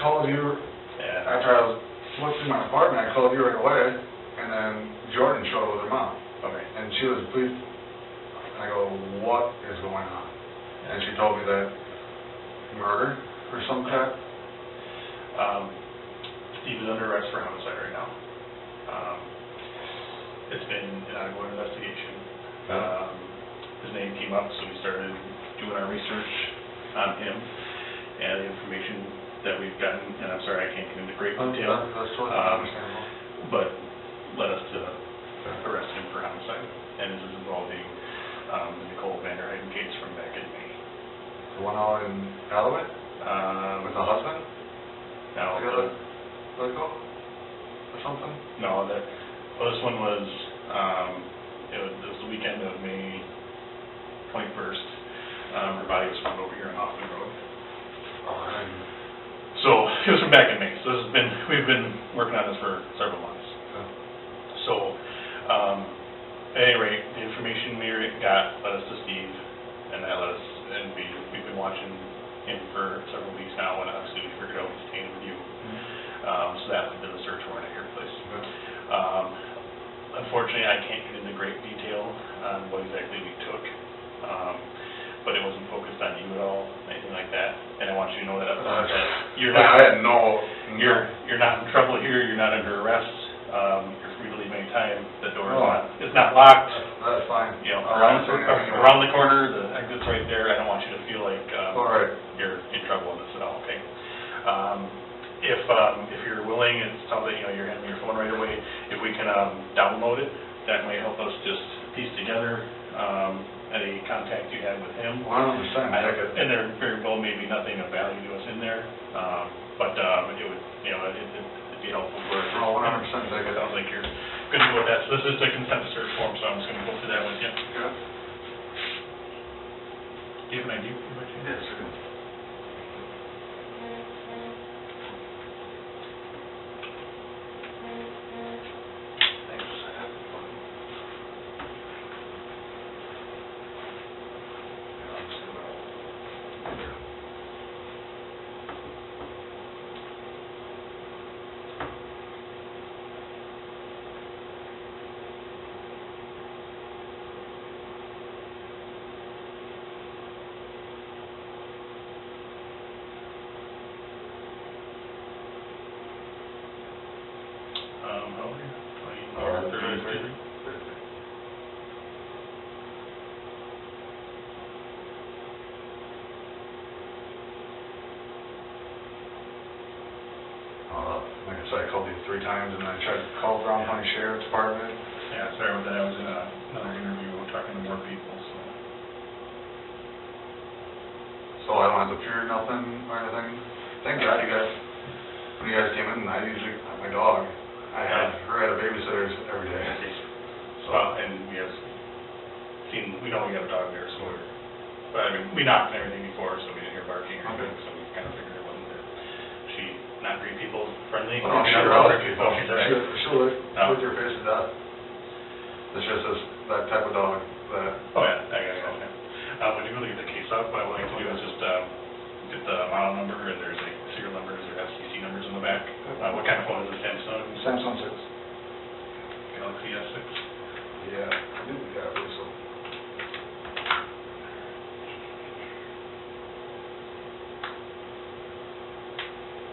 called you, after I was looking through my apartment, I called you right away, and then Jordan showed up with her mom. Okay. And she was pleased. I go, what is going on? And she told me that murder or some crap. Steve is under arrest for homicide right now. It's been an ongoing investigation. His name came up, so we started doing our research on him and the information that we've gotten. And I'm sorry, I can't get into great detail. That's totally understandable. But led us to arrest him for homicide. And this is involving the Nicole Vanderheyden case from back in May. The one out in Alloway? With the husband? No. Let it go? Or something? No, this one was, it was the weekend of May 21st. Her body was found over here on Hoffman Road. So it was from back in May. So we've been working on this for several months. So at any rate, the information we got led us to Steve, and that led us, and we've been watching him for several weeks now, and obviously we figured out his chain of review. So that led to the search warrant at your place. Unfortunately, I can't get into great detail on what exactly we took, but it wasn't focused on you at all, anything like that. And I want you to know that you're not. I had You're not in trouble here. You're not under arrest. You're free to leave any time. The door is not locked. That's fine. You know, around the corner, the exit's right there. I don't want you to feel like you're in trouble with this at all. Okay. If you're willing, it sounds like you're having your phone right away. If we can download it, that might help us just piece together any contact you had with him. 100%. And there very well may be nothing of value to us in there, but it would, it'd be helpful for us. 100%. It sounds like you're good to go with that. So this is the consent search form, so I'm just going to go through that with you. Okay. Do you have an ID? Yes, sir. How old are you? 33. Like I said, I called you 3 times, and then I tried to call Brown County Sheriff's Department. Yeah, sorry about that. I was in another interview talking to more people, so. So I don't have to fear nothing or anything. Thank God you guys, when you guys came in, I usually, my dog, I had her at a babysitter's every day. So, and we know we have a dog there, so but I mean, we knocked and everything before, so we didn't hear barking or anything, so we kind of figured it wasn't there. She not greet people friendly? Well, sure, other people. Oh, she's all right. She'll lick your face to death. It's just that type of dog that... Oh, yeah, I got it. When you really get the case up, what I would like to do is just get the model number, and there's like serial numbers or FCC numbers in the back. What kind of phone is it? Samsung 6. Galaxy S6? Yeah, I believe so.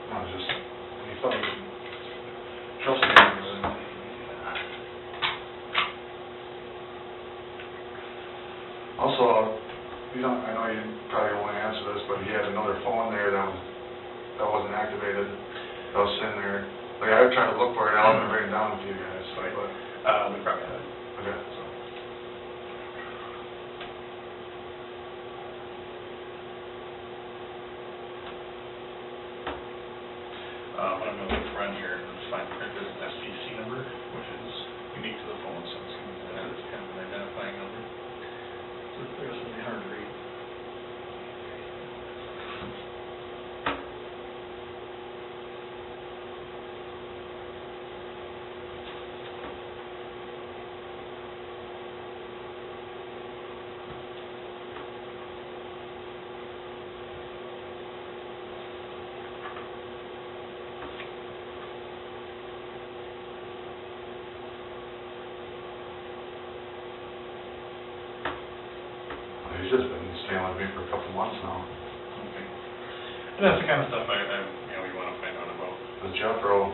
No, it's just, you thought you could trust me. Also, I know you probably don't want to answer this, but he had another phone there that wasn't activated. That was sitting there. Like, I would try to look for it. I wasn't bring it down with you guys. Right. But We probably have it. okay. So. I'm going to look around here and find there's an SCC number, which is unique to the phone, so I'm just going to use that as kind of an identifying number. So there's something hard to read. he's just been staying with me for a couple months now. Okay. And that's the kind of stuff we want to find out about. With Jeffro,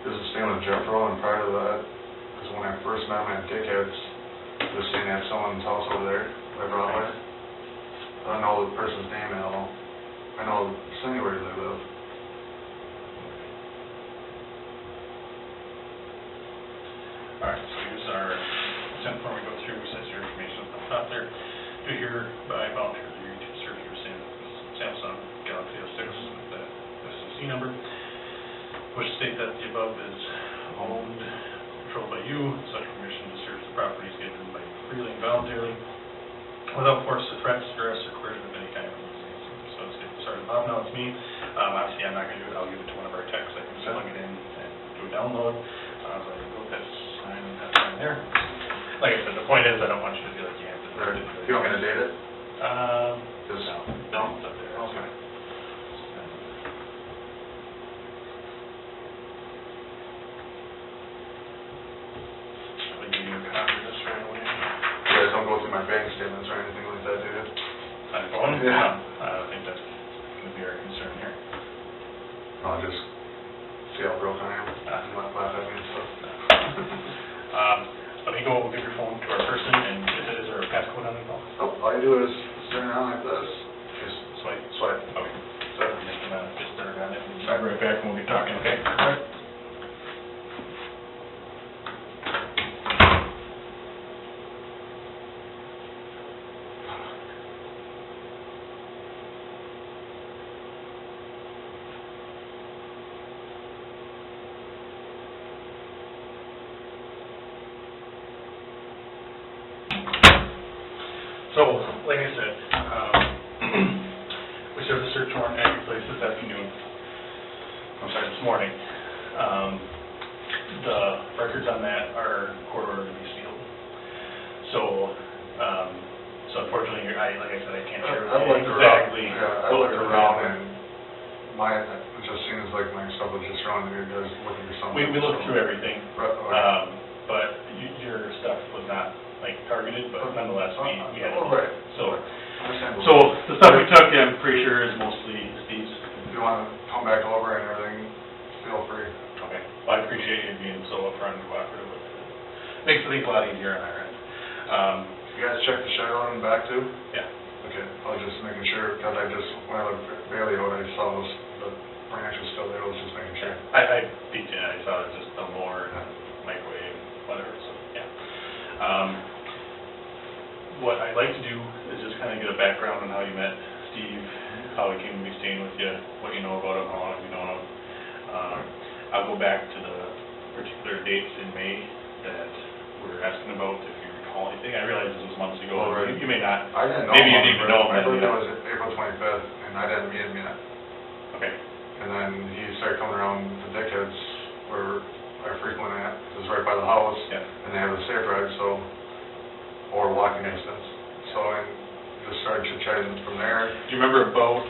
he was staying with Jeffro, and prior to that, because when I first met him at Dickhead's, he was staying at someone's house over there, by Broadway. I don't know the person's name at all. I know anywhere they live. All right, so here's our consent form we go through, says your information is out there. Do hereby volunteer to agree to serve your Samsung Galaxy S6 with the SCC number. Which state that the above is owned, controlled by you, such permission to search the property is given by you freely and voluntarily, without force or threats, duress, or coercion of any kind. So let's get started. Bob, now it's me. Obviously, I'm not going to do it. I'll give it to one of our techs. I can just plug it in and do a download. So I can go sign there. Like I said, the point is I don't want you to feel like you have to do it. You want me to date it? No, it's up there. Okay. I'll give you a copy of this right away. You guys don't go through my bank statements or anything like that, do you? On your phone? Yeah. I don't think that's going to be our concern here. I'll just see how broke I am. Laugh at me and stuff. Let me go give your phone to our person, and is there a passcode on the phone? Oh, all you do is turn around like this. Just swipe. Swipe. Okay. So I'm just going to get started on it. I'll be right back and we'll be talking, okay? All right. So, like I said, we served a search warrant at your place this afternoon. This morning. The records on that are court ordered to be sealed. So unfortunately, like I said, I can't share with you exactly. I looked around and it just seems like my stuff was just wrong. You guys looking for something. We looked through everything. Right. But your stuff was not targeted, but nonetheless, we had it. Right. So the stuff we took, I'm pretty sure is mostly Steve's. If you want to come back over and everything, feel free. Okay. Well, I appreciate you being so upfront and cooperative with it. Makes things a lot easier on our end. You guys check the shadow and back too? Yeah. Okay. I was just making sure, because when I looked at Bailey, I saw the branch was still there. I was just making sure. I peeked in. I saw it was just a mower and a microwave, whatever. So yeah. What I'd like to do is just kind of get a background on how you met Steve, how he came to be staying with you, what you know about him, how long you know him. I'll go back to the particular dates in May that we're asking about, if you recall anything. I realize this was months ago. Well, right. You may not. I didn't know. Maybe you didn't even know him. My birthday was April 25th, and I didn't meet him yet. Okay. And then he started coming around the Dickheads, where I frequent at. It was right by the house. Yeah. And they have a safe ride, or walking distance. So I just started chit-chatting from there. Do you remember about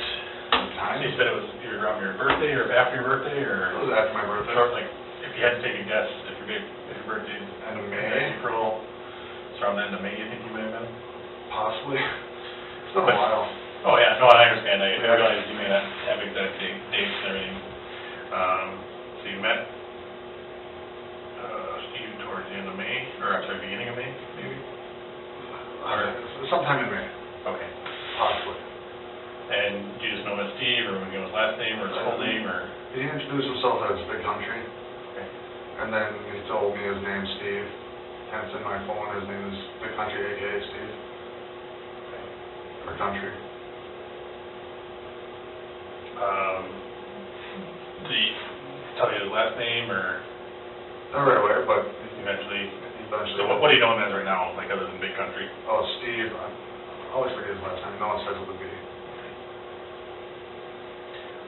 Time? So you said it was either around your birthday or after your birthday, or? It was after my birthday. Sort of like, if you had to take a guess, if your birthday is End of May? April, it's around the end of May, you think you may have been? Possibly. It's been a while. Oh, yeah, no, I understand. I realize you may not have exact dates and everything. So you met Steve towards the end of May, or I'm sorry, beginning of May, maybe? Sometime in May. Okay. Possibly. And do you just know him as Steve, or would you know his last name, or his full name, or? He introduced himself as Big Country. Okay. And then he told me his name's Steve. Hence in my phone, his name is Big Country, a.k.a. Steve. Okay. Or Country. Did he tell you his last name, or? Not right away, but Eventually. eventually. So what do you know him as right now, like other than Big Country? Oh, Steve. I always forget his last name. No one starts with a B.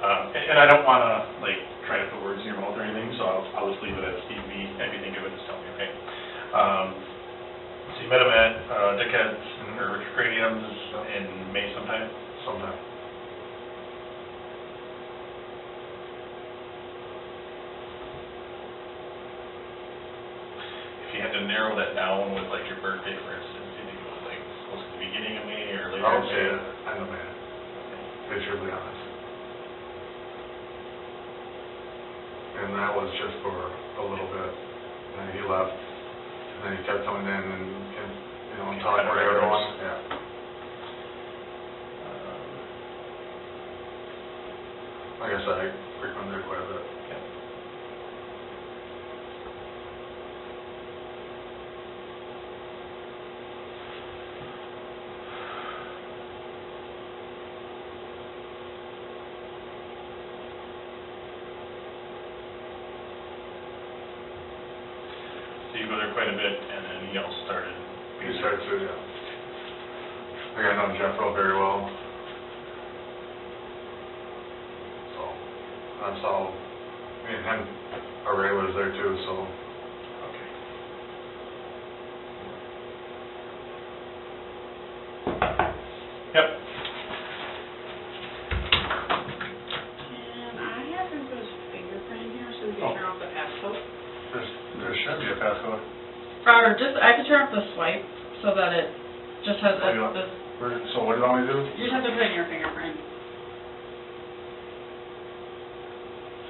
And I don't want to, try to put words in your mouth or anything, so I'll just leave it as Steve B. If you think of it, just tell me, okay? So you met him at Dickhead's, or Craniums in May sometime? Sometime. If you had to narrow that down with, your birthday, for instance, do you think it was, close to the beginning of May or later I in would May? say end of May, to be truthfully honest. And that was just for a little bit, and then he left, and then he kept coming in and you know, and talking to everyone, yeah. Like I said, I frequent there quite a bit. Okay. So you go there quite a bit, and then he also started. He started to, yeah. Like I know Jeff Rowe very well. So, that's all, me and him are regulars there too, so. Okay. Yep. And I have him put his fingerprint in here so we can turn off the passcode. There should be a passcode. Or just, I could turn off the swipe so that it just has Oh, you want- this. So what do you want me to do? You just have to put in your fingerprint.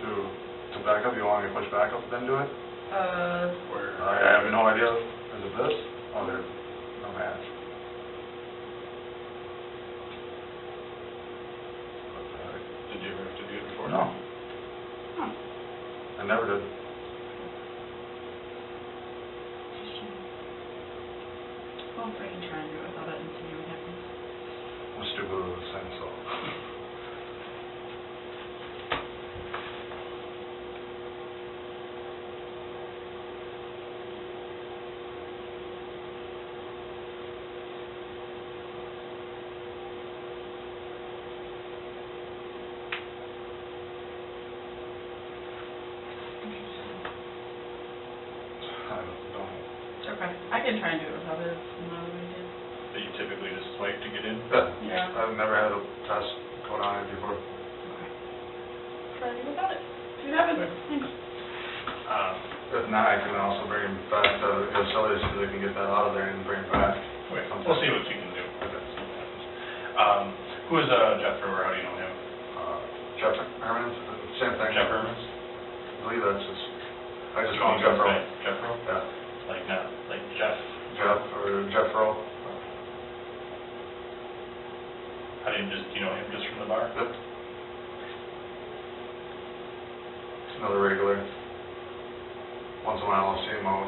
To back up, you want me to push back up then do it? Where? I have no idea. Is it this? Oh, there, no match. What the heck? Did you ever have to do it before? No, Huh. I never did. Well, I can try and do it without it and see what happens. I'm stupid with this thing, so. I don't. Okay, I can try and do it without it. It's not a big deal. That you typically just swipe to get in? Yeah. I've never had a test code on it before. Okay. Try to do it without it. See what happens. Thanks. If not, I can also bring him back to the facility so they can get that out of there and bring it back. Wait, we'll see what we can do. Who is Jeff Brewer? How do you know him? Jeff Herman, same thing. Jeff Herman? I believe that's just, I just call him Jeff Rowe. Jeff Rowe? Yeah, Like not, like Jeff? Jeff or Jeff Rowe. How do you know him just from the bar? Yep. Another regular. Once in a while I'll see him out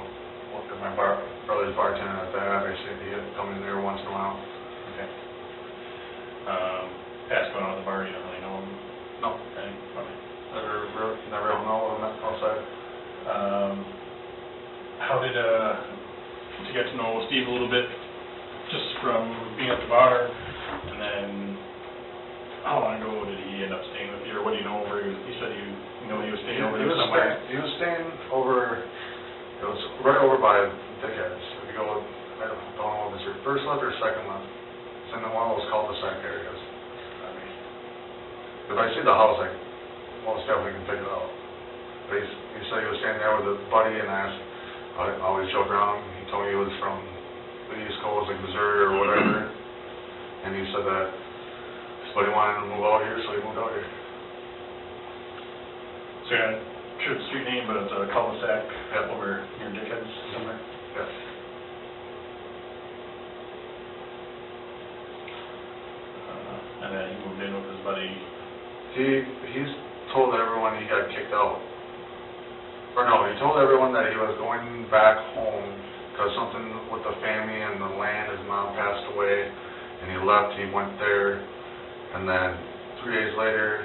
at my brother's bartending at the Abbey. He'd come in there once in a while. Okay. Past going out of the bar, you don't really know him? No, Okay. never know him outside. How did you get to know Steve a little bit, just from being at the bar, and then how long ago did he end up staying with you, or what do you know where he said he was staying over there somewhere? He was staying over, it was right over by Dickhead's. If you go, I don't know if it's your first left or second left. It's in one of those cul-de-sac areas. If I see the house, I most definitely can pick it out. But he said he was staying there with a buddy, and I always joke around. He told me he was from the East Coast, like Missouri or whatever. And he said that his buddy wanted to move out here, so he moved out here. So you're not sure the street name, but it's a cul-de-sac Yeah. over near Dickhead's somewhere? Yes. And then he moved in with his buddy. He's told everyone he got kicked out. Or no, he told everyone that he was going back home because something with the family and the land, his mom passed away, and he left, he went there, and then 3 days later,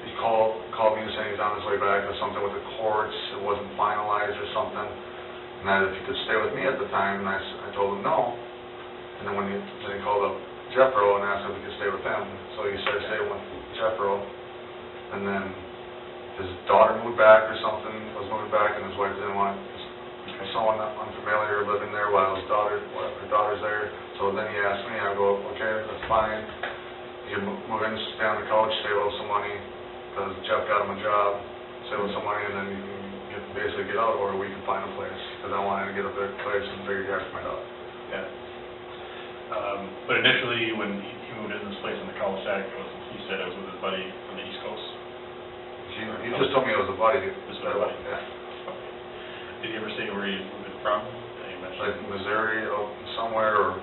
he called me saying he's on his way back, or something with the courts, it wasn't finalized or something, and that if he could stay with me at the time, and I told him no, and then then he called up Jeffro and asked if he could stay with him, so he started staying with Jeffro, and then his daughter moved back or something, was moving back, and his wife didn't want someone unfamiliar living there while her daughter's there, so then he asked me, I go, okay, that's fine, you can move in, stay on the couch, save up some money, because Jeff got him a job, save up some money, and then you can basically get out, or we can find a place, because I wanted to get a big place and figure out my dog. Yeah. But initially, when he moved into this place in the cul-de-sac, he said it was with his buddy from the East Coast. He just told me it was a buddy. Just a buddy? Yeah. Okay. Did he ever say where he moved it from? Did he mention? Like Missouri, somewhere, or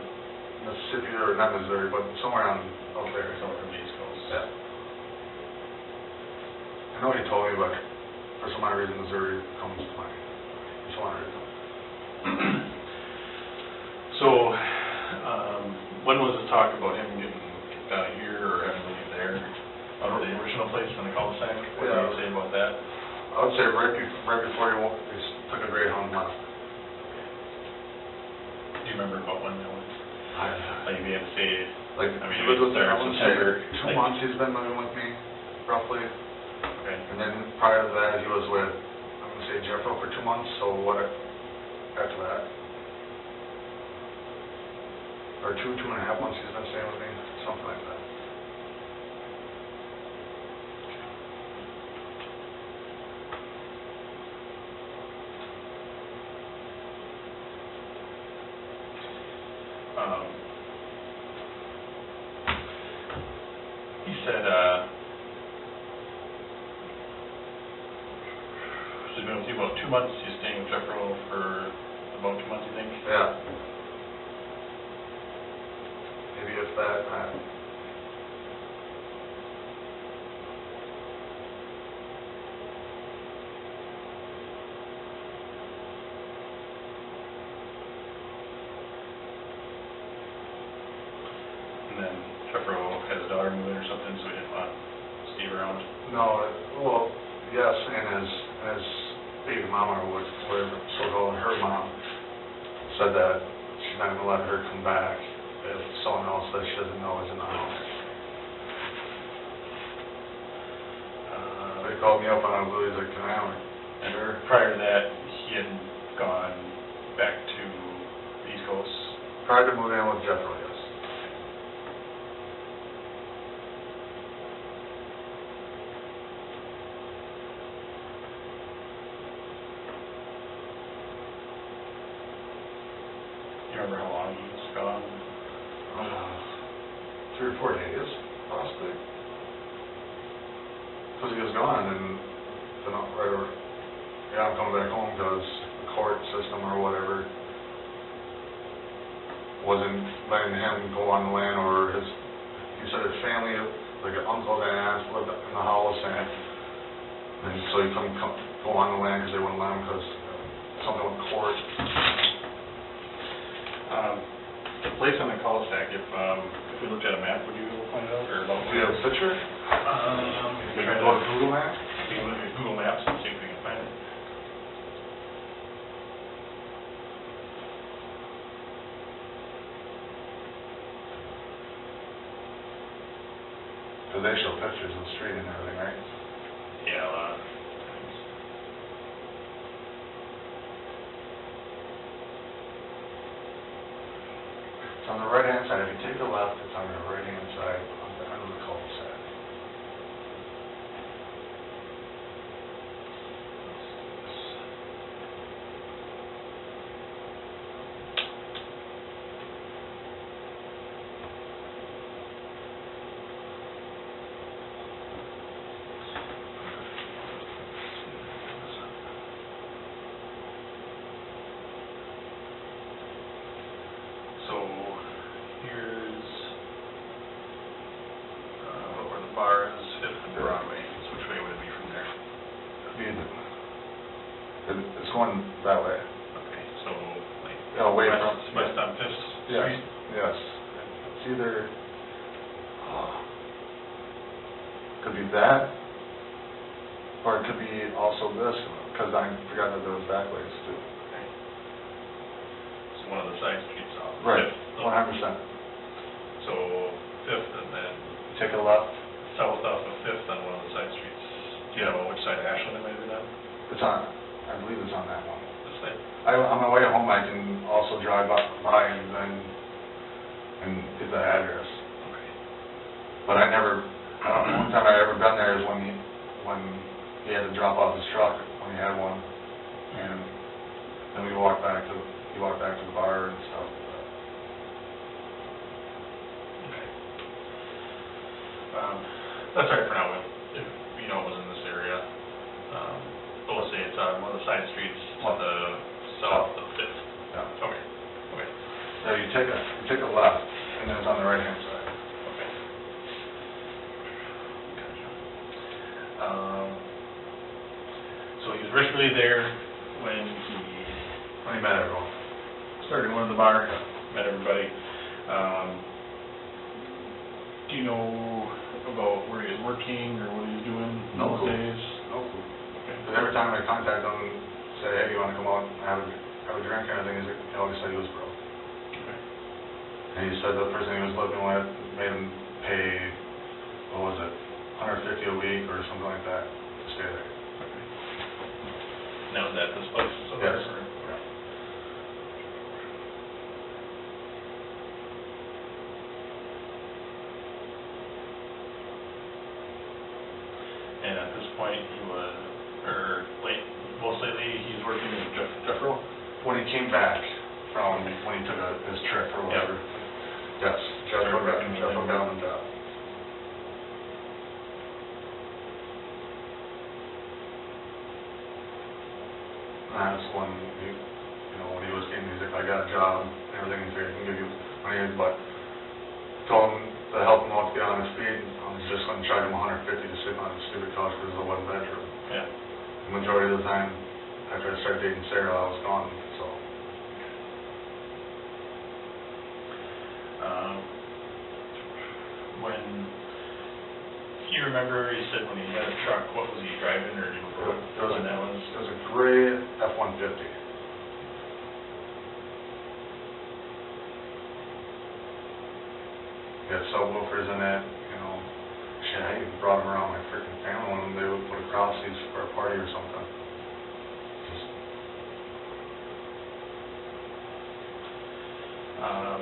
Mississippi, or not Missouri, but somewhere out there. Somewhere from the East Coast. Yeah. I know he told me, but for some odd reason, Missouri comes to mind. For some odd reason. So, when was the talk about him getting kicked out of here or having to leave there? Out of the original place in the cul-de-sac? What did you say about that? I would say right before he took a Greyhound and left. Do you remember about when that was? Like, you had to say, Like, I mean, he was with me, I would say September, 2 months he's been living with me, roughly. okay. And then prior to that, he was with, I'm going to say Jeffro for 2 months, so what, after that? Or 2.5 months he's been staying with me, something like that. He said, so he's been with you about 2 months, he's staying with Jeffro for about 2 months, you think? Yeah. Maybe if that, And then Jeffro had his daughter move in or something, so he didn't want Steve around. no, well, yes, and his baby mama, or whatever, so-called her mom, said that she's not going to let her come back if someone else that she doesn't know is in the house. They called me up on a blue, he's like, can I have And her? prior to that, he had gone back to the East Coast. Tried to move in with Jeffro, yes. You remember how long he was gone? 3 or 4 days, possibly. Because he was gone, and then I'm coming back home because the court system or whatever wasn't letting him go on the land, or he said his family, like uncles and aunts, lived in the house, and so he couldn't go on the land because they wouldn't let him because something with court. The place on the cul-de-sac, if we looked at a map, would you be able to find it out, or about? Do you have a picture? We Can try you to go to Google Maps? we can look at Google Maps and see if we can find it. Because they show pictures of the street and everything, right? Yeah, a lot of things. It's on the right-hand side. If you take the left, it's on the right-hand side on the end of the cul-de-sac. So, here's, where the bar is, 5th and Broadway, so which way would it be from there? It's going that way. Okay, so, like, Away west, from... west on 5th Yes, Street? yes. It's either... could be that, or it could be also this, because I forgot that there was back ways too. Okay. So one of the side streets off. Right, 5th. 100%. So, 5th and then Take a left. south off of 5th on one of the side streets. Do you know which side of Ashland it might be on? It's on, I believe it's on that one. This side? On my way home, I can also drive by and get the address. Okay. But I never, one time I ever been there is when he had to drop off his truck, when he had one. And then he walked back to the bar and stuff. That's all right for now, if, you know, it was in this area. But let's say it's on one of the side streets on the south of Fifth. Yeah. Okay, okay. So you take a left, and then it's on the right-hand side. Okay. Gotcha. So he was originally there when When he met everyone. started going to the bar, met everybody. Do you know about where he was working or what he was doing No those clue. days? No clue. Okay. But every time I contact him, say, hey, you want to come out and have a drink or anything, he always said he was broke. Okay. And he said the person he was living with made him pay, what was it, $150 a week or something like that to stay there. Okay. Now is that this place? Yes. Or- And at this point, he was, most lately, he's working with Jeff Rowe? When he came back from, when he took his trip or whatever. Yes, Jeff got him the job. And that's when when he was getting, he's like, I got a job, and everything, he's like, I can give you money, but told him to help him out to get on his feet, I was just going to charge him $150 to sit on his stupid couch because it's a one-bedroom. Yeah. The majority of the time, after I started dating Sarah, I was gone, so. When, you remember, he said when he had a truck, what was he driving, or when that was? It was a gray F-150. He had subwoofers in it, shit, I even brought him around my freaking family when they would put across these for a party or something.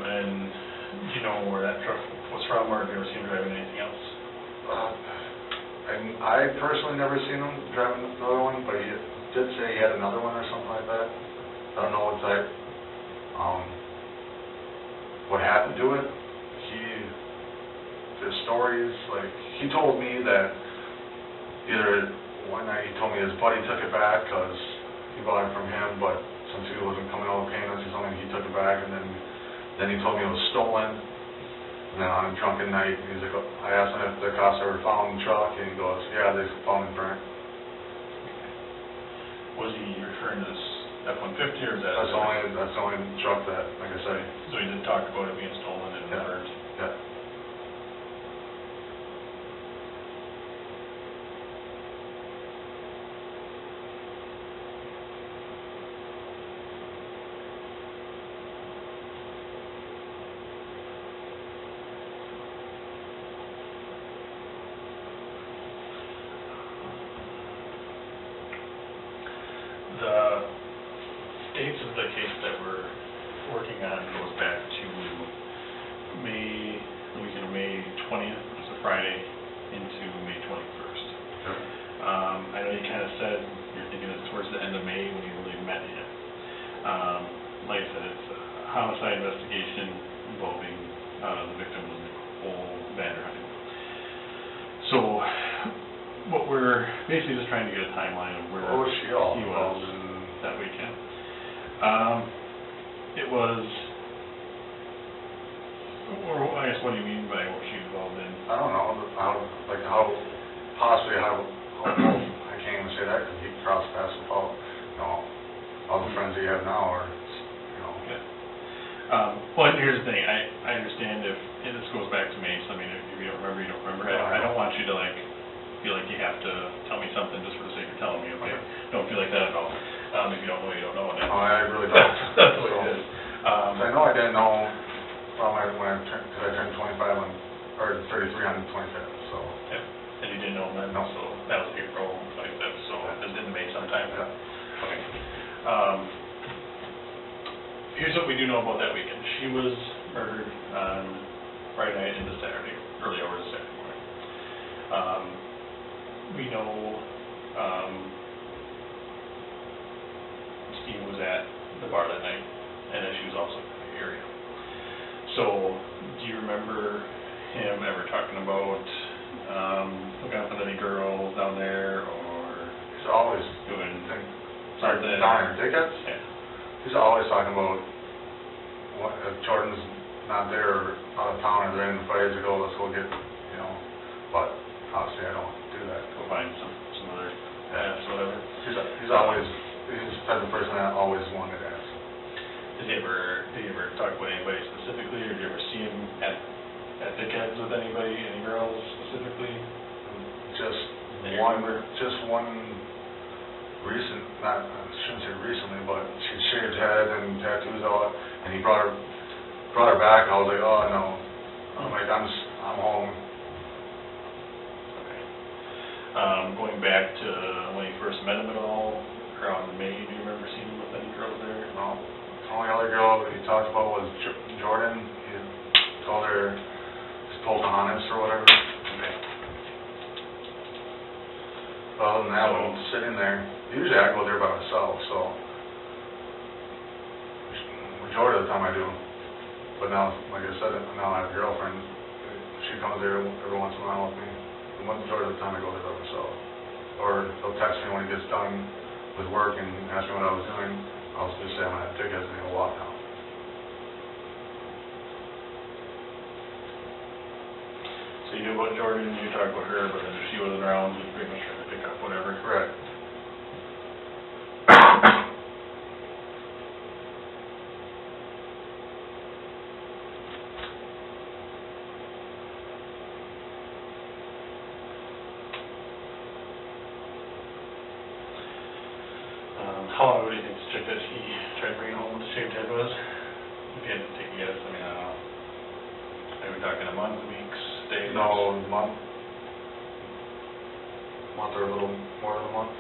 And do you know where that truck was from, or have you ever seen him driving anything else? And I personally never seen him driving another one, but he did say he had another one or something like that. I don't know what type. What happened to it, the stories, like, he told me that either one night he told me his buddy took it back because he bought it from him, but since he wasn't coming out with payments or something, he took it back, and then he told me it was stolen. And then on a drunken night, he's like, I asked him if the cops ever found the truck, and he goes, yeah, they found it burnt. Was he referring to this F-150, or is that? That's the only truck that, like I said. So he did talk about it being stolen and Yeah. burnt? Yeah. The dates of the case that we're working on goes back to the weekend of May 20th, which is a Friday, into May 21st. Okay. I know you kind of said you're thinking it's towards the end of May when you really met him. Like I said, it's a homicide investigation involving the victim was Nicole Vanderheyden. So what we're basically just trying to get a timeline of where What was she all he involved was in? that weekend. It was, or I guess, what do you mean by what she was involved in? I don't know, how I can't even say that because he crossed paths with all the friends that you have now are, Yeah. Well, here's the thing, I understand if this goes back to May, so I mean, if you don't remember, you don't remember. I don't want you to feel like you have to tell me something just for the sake of telling me, okay? Don't feel like that at all. If you don't know, you don't know. No, I really don't. That's the way it is. I know I didn't know because I turned 25 or 33 on the 25th, so. Yeah, and you didn't know then, No. so that was April 25th, so it was in May sometime. Yeah. Okay. Here's what we do know about that weekend. She was murdered on Friday night into Saturday, early hours of Saturday morning. We know Steve was at the bar that night, and that she was also in the area. So, do you remember him ever talking about hooking up with any girls down there, or He's always doing something. something? Down there, tickets? Yeah. He's always talking about, if Jordan's not there or out of town or they're in the fights, to go, let's go get, but obviously I don't do that. Go find some other ass, whatever. He's the type of person that always wanted to ask. Did you ever talk with anybody specifically, or did you ever see him at dickheads with anybody, any girls specifically? Just That you one remember? recent, I shouldn't say recently, but she shaved head and tattoos out, and he brought her back, and I was like, oh no. I'm like, I'm home. Okay. Going back to when you first met him at all, around May, do you remember seeing him with any girls there? No. The only other girl that he talked about was Jordan. He told her he's Pocahontas or whatever. Okay. Other than that, when I'm sitting there, usually I go there by myself, so majority of the time I do. But now, like I said, now I have a girlfriend. She comes there every once in a while with me. The majority of the time I go there by myself. Or he'll text me when he gets done with work and ask me what I was doing. I'll just say I'm going to have tickets and he'll walk out. So you knew about Jordan, you talked about her, but then if she wasn't around, you pretty much tried to pick up whatever. Correct. How long would you think this chick that he tried bringing home with the shaved head was? If you had to take a guess, I mean, I don't know. Are we talking a month, weeks, days? No, month or a little more than a month.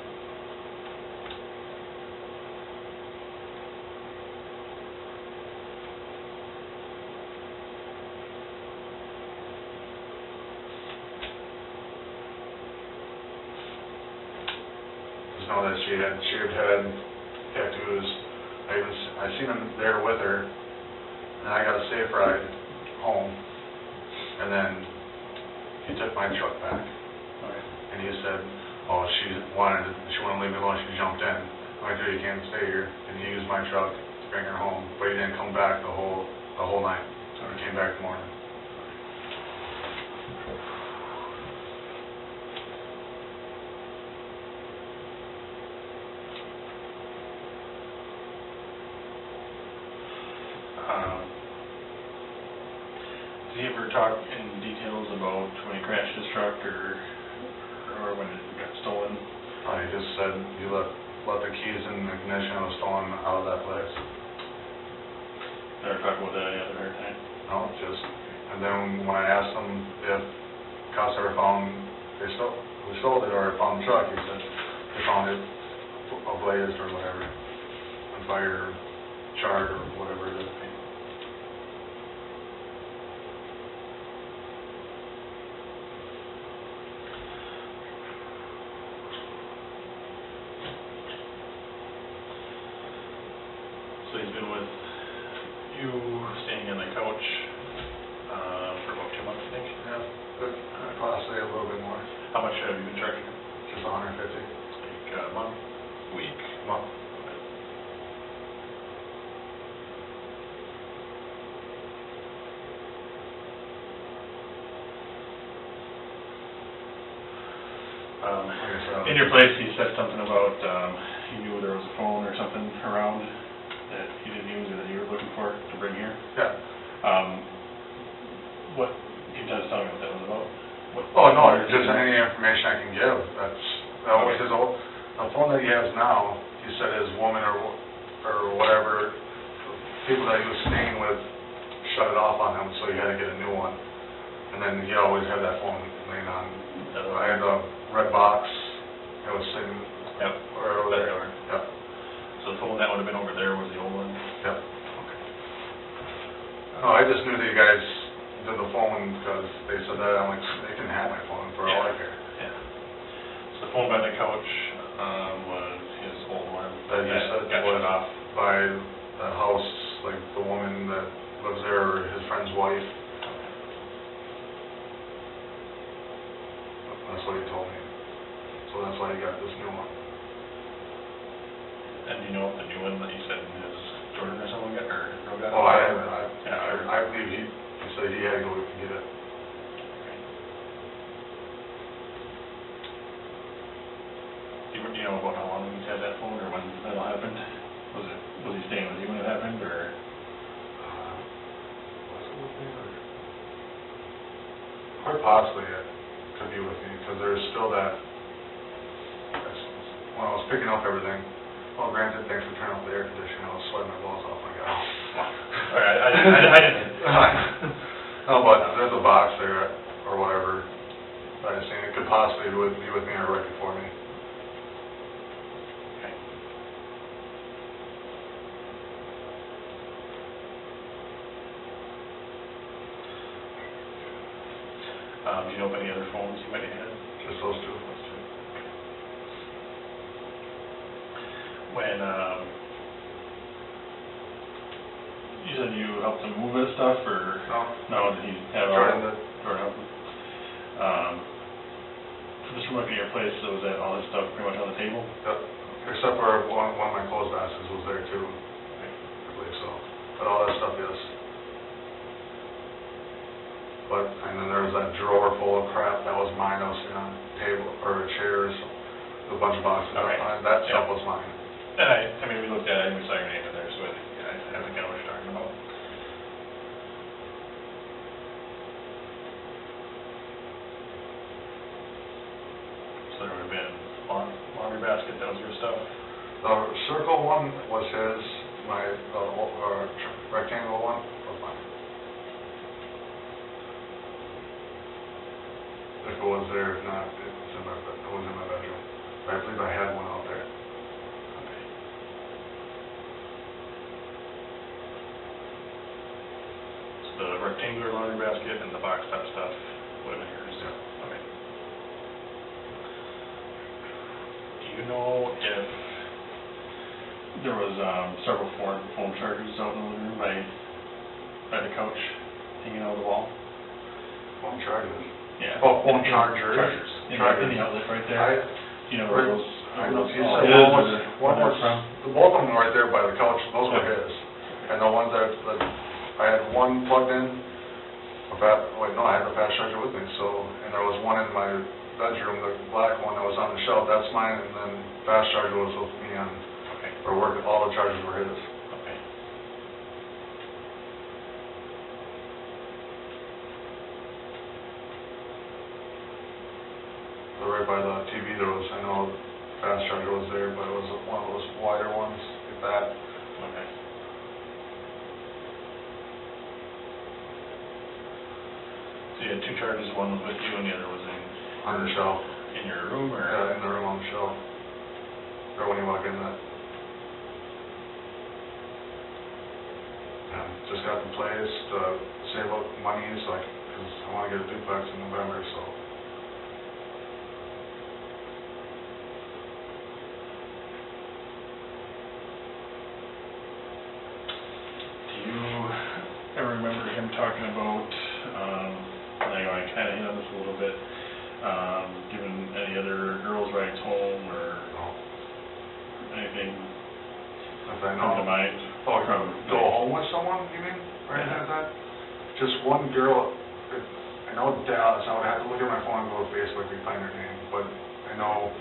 Just know that she had shaved head, tattoos. I seen him there with her, and I got a safe ride home, and then he took my truck back. Okay. And he said, oh, she wanted to leave me alone, she jumped in. I'm like, dude, you can't stay here. And he used my truck to bring her home, but he didn't come back the whole night. So he came back in the morning. Did he ever talk in details about when he crashed his truck or when it got stolen? He just said he let the keys in the ignition that was stolen out of that place. Never talked about that any other time? No, and then when I asked him if cops ever found who stole it or found the truck, he said they found it ablaze or whatever, on fire, charred or whatever it is. So he's been with you, staying on the couch for about 2 months, I think? Yeah, but possibly a little bit more. How much have you been charging him? Just 150 Like a month? Week? a month. In your place, he said something about he knew there was a phone or something around that he didn't use or that you were looking for to bring here. Yeah. What, can you tell me what that was about? Oh, no, just any information I can give. That was his old, the phone that he has now, he said his woman or whatever, people that he was staying with shut it off on him, so he had to get a new one. And then he always had that phone laying on. I had the red box that was sitting right over there. Yep. So the phone that would have been over there was the old one? Yep. Okay. No, I just knew that you guys did the phone because they said that. I'm like, they can have my phone for all I care. Yeah. So the phone by the couch was his old one That you said got was shut off? by the house, like the woman that lives there, or his friend's wife. so that's why he got this new one. And you know if the new one that you said is Jordan or someone got, or girl got? Oh, I haven't, Yeah, I believe he said he had to go get it. Do you know about how long he's had that phone, or when that all happened? Was he staying with you when it happened, or? Was it with me, or? Quite possibly it could be with me, because there's still that, when I was picking up everything, well, granted, thanks for turning off the air conditioning, I was sweating my balls off, my God. All right, I didn't. No, but there's a box there, or whatever, I was saying it could possibly be with me or right before me. Okay. Do you know of any other phones you might have had? Just those two. When, you said you helped him move his stuff, or? No, did he have all? Jordan did. Jordan helped him. Just from looking at your place, so was that all his stuff pretty much on the table? Yep, except for one of my clothes baskets was there too, I believe so. But all that stuff, yes. But, and then there was that drawer full of crap, that was mine, that was sitting on a table, or chairs, a bunch of boxes. Okay. That stuff was mine. And I mean, we looked at it, and we saw your name in there, so I think I know what you're talking about. So there would have been laundry basket, that was your stuff? The circle one was his, my, rectangle one was mine. If it was there, if not, it was in my bedroom. But I believe I had one out there. Okay. So the rectangular laundry basket and the box top stuff would have been yours? Yeah. Okay. Do you know if there was several phone chargers out in the living room by the couch hanging out of the wall? Phone chargers. Yeah. Oh, phone chargers. Chargers. In the outlet right there. Do you know where those? You said one was both of them were right there by the couch. Those were his. And the ones that I had one plugged in. I had the fast charger with me. So, and there was one in my bedroom, the black one that was on the shelf. That's mine. And then fast charger was with me on. Okay. Or work. All the chargers were his. Okay. Right by the TV, there was, I know, fast charger was there, but it was one of those wider ones, like that. Okay. So you had two chargers, one was with you and the other was On the shelf. in your room, or? Yeah, in the room on the shelf. Or when you walk in that. And just got the place to save up money, so because I want to get a duplex in November, so. Do you ever remember him talking about, I kind of hit on this a little bit, giving any other girls rides home, or anything If I come to know. mind? Oh, go home with someone, you mean? Right Yeah. like that? Just one girl, I know Dallas, I would have to look at my phone and go to Facebook and find her name, but I know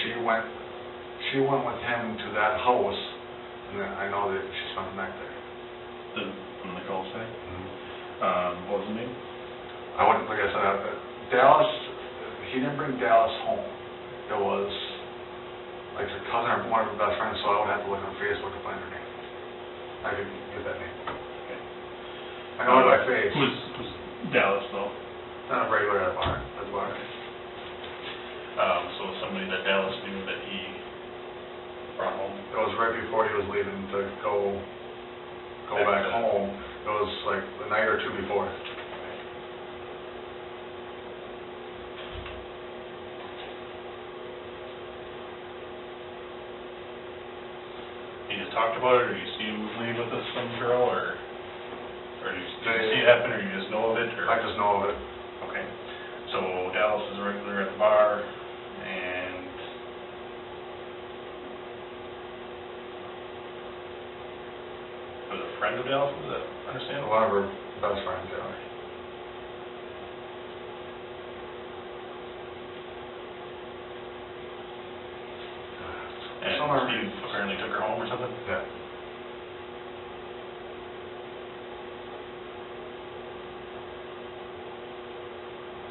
she went with him to that house, and then I know that she spent the night there. On the call say? What was the name? I wouldn't, like I said, Dallas, he didn't bring Dallas home. It was like her cousin or one of her best friends, so I would have to look on Facebook to find her name. I could get that name. Okay. I know her by face. Who's Dallas, though? Not a regular at bar. So somebody that Dallas knew that he brought home? It was right before he was leaving to go back home. It was like the night or two before. You just talked about it, or you see him leave with this some girl, or did you see it happen, or you just know of it, or? I just know of it. Okay. So Dallas is a regular at the bar, and was a friend of Dallas, was that understandable? One of her best friends, yeah. And Steve apparently took her home or something? Yeah.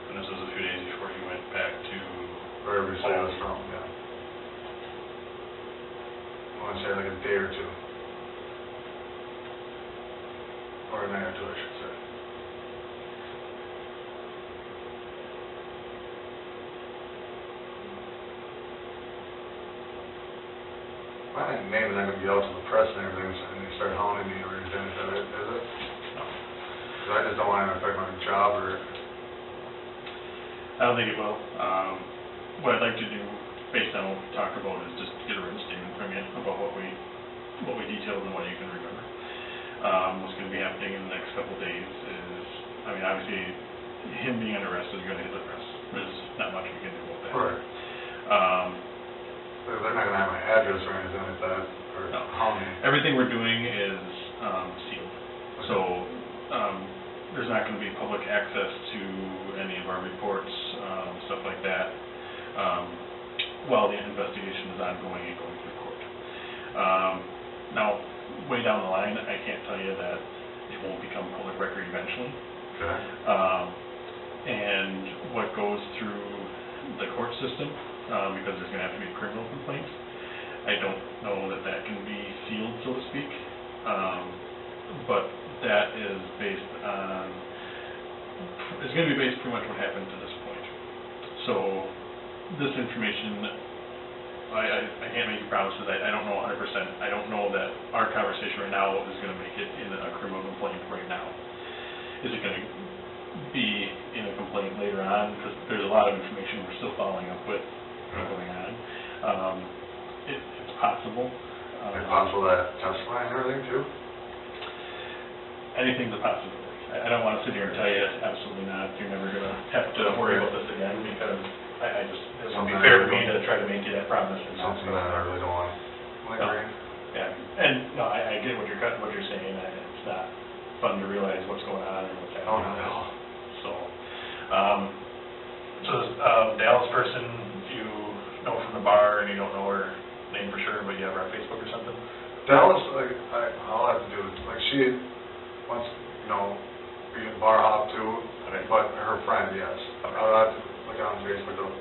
And this was a few days before he went back to... Wherever he said he was from, yeah. I want to say like a day or two. Or a night or two, I should say. My name is not going to be out to the press and everything, and they start hounding me or anything, is it? No. Because I just don't want to affect my job or... I don't think it will. What I'd like to do, based on what we talked about, is just get a written statement from you about what we detailed and what you can remember. What's going to be happening in the next couple of days is, I mean, obviously, him being under arrest is going to hit the press. There's not much we can do about that. Right. They're not going to have my address or anything like that, or No. hounding. Everything we're doing is sealed. Okay. So there's not going to be public access to any of our reports, stuff like that, while the investigation is ongoing and going through court. Now, way down the line, I can't tell you that it won't become public record eventually. Okay. And what goes through the court system, because there's going to have to be criminal complaints, I don't know that that can be sealed, so to speak. But that is based on, it's going to be based pretty much what happened to this point. So this information, I can't make you promises. I don't know 100%. I don't know that our conversation right now is going to make it in a criminal complaint right now. Is it going to be in a complaint later on? Because there's a lot of information we're still following up with going on. It's possible. Is it possible that testify and everything too? Anything's a possibility. I don't want to sit here and tell you absolutely not. You're never going to have to worry about this again, because it wouldn't be fair for me to try to make you that promise. Something that I really don't want lingering. Yeah, and no, I get what you're saying. It's not fun to realize what's going on and what's happening. Oh, not at all. So this Dallas person, you know from the bar, and you don't know her name for sure, but you have her on Facebook or something? Dallas, like, I'll have to do it. Like, she wants, be a bar hop too, Okay. but her friend, yes. Okay. I'll have to look on Facebook though.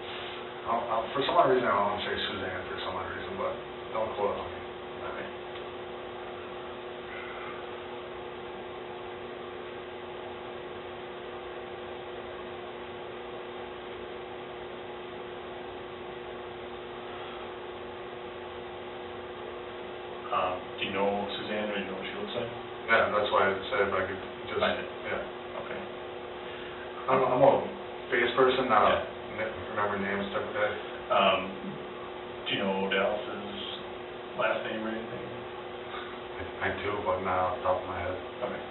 For some odd reason, I want to say Suzanne for some odd reason, but don't quote on me. Okay. Do you know Suzanne, or do you know what she looks like? Yeah, that's why I said if I could just, Find it. yeah. Okay. I'm a face person, not a remember names type of guy. Do you know Dallas's last name or anything? I do, but not off the top of my head. Okay.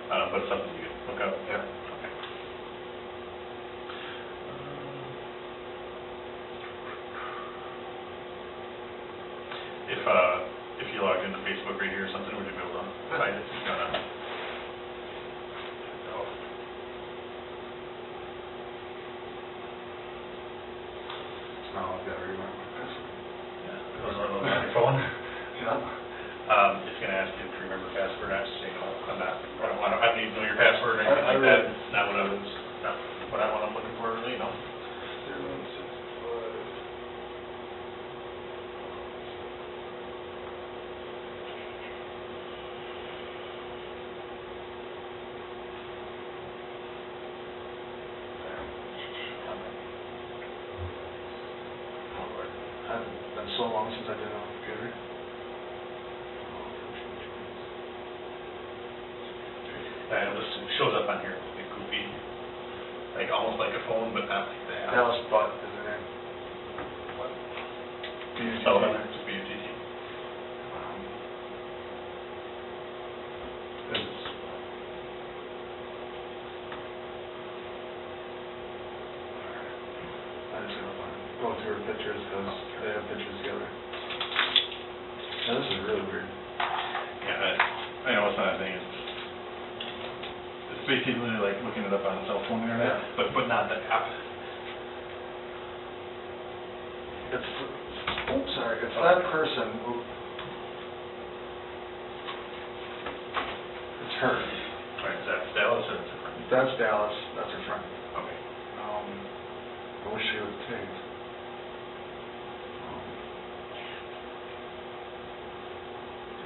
But it's something you can look up? Yeah. Okay. If you log into Facebook right here or something, would you be able to find it? Now I've got to remember my password. Yeah. On your phone? Yeah. It's going to ask you to remember password. I have to say no. I don't need to know your password or anything like that. It's not what I'm looking for, really, 065. It's been so long since I did it on the computer. And this shows up on here, like goofy, like almost like a phone, but not like that. Dallas Butt is her name. What? Spell it, just B-U-T-T. I just gotta go through her pictures because they have pictures together. Now, this is really weird. Yeah, basically like looking it up on a cell phone internet, but not the app. It's, oops, sorry, it's that person who, it's her. Alright, is that Dallas or is it different? That's Dallas, that's her friend. Okay. I wish she would take.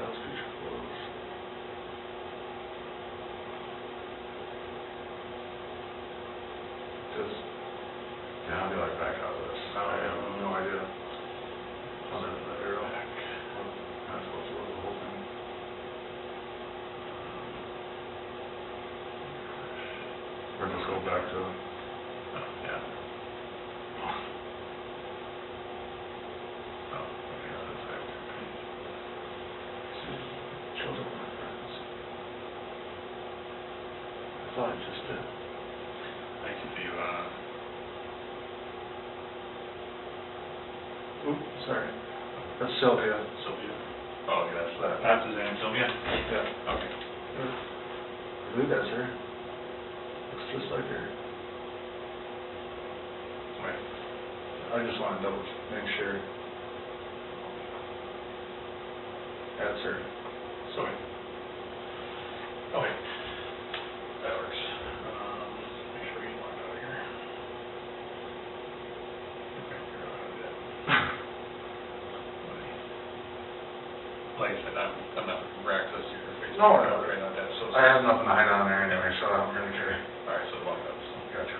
Dallas future clothes. Just, yeah, how do I back out of this? I have no idea. Other than the arrow. I'm supposed to look at the whole thing. Or just go back to, Oh, yeah. Oh, okay, that's right. children of my friends. I thought I just did. I can do, Oops, sorry. That's Sylvia. Sylvia. Oh, okay, that's Suzanne and Sylvia? Yeah. Okay. I believe that's her. Looks just like her. Right. I just wanted to make sure. That's her. Sorry. Okay. That works. Make sure we get locked out of here. Okay, figure out how to do that. Like I said, I'm not for access to your Facebook. No, Right now, that's so. I have nothing to hide on there anyway, so I don't really care. Alright, so lock up, so. Gotcha.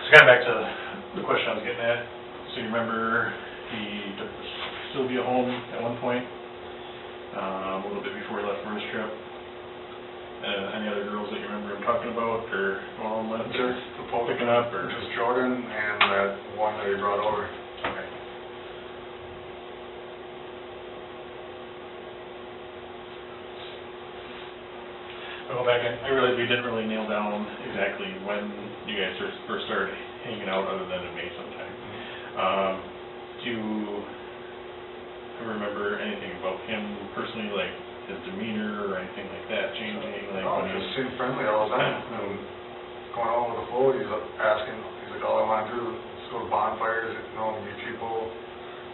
So kind of back to the question I was getting at. So you remember he took Sylvia home at one point, a little bit before he left for his trip. Any other girls that you remember him talking about, or Just picking up, or just Jordan and that one that he brought over. Okay. I'll go back, I realized we didn't really nail down exactly when you guys first started hanging out, other than in May sometime. Do you remember anything about him personally, like his demeanor or anything like that changing? Like No, when he just seemed friendly all the time. And going on with the flow, he's asking, he's like, all I want to do is go to bonfires, meet people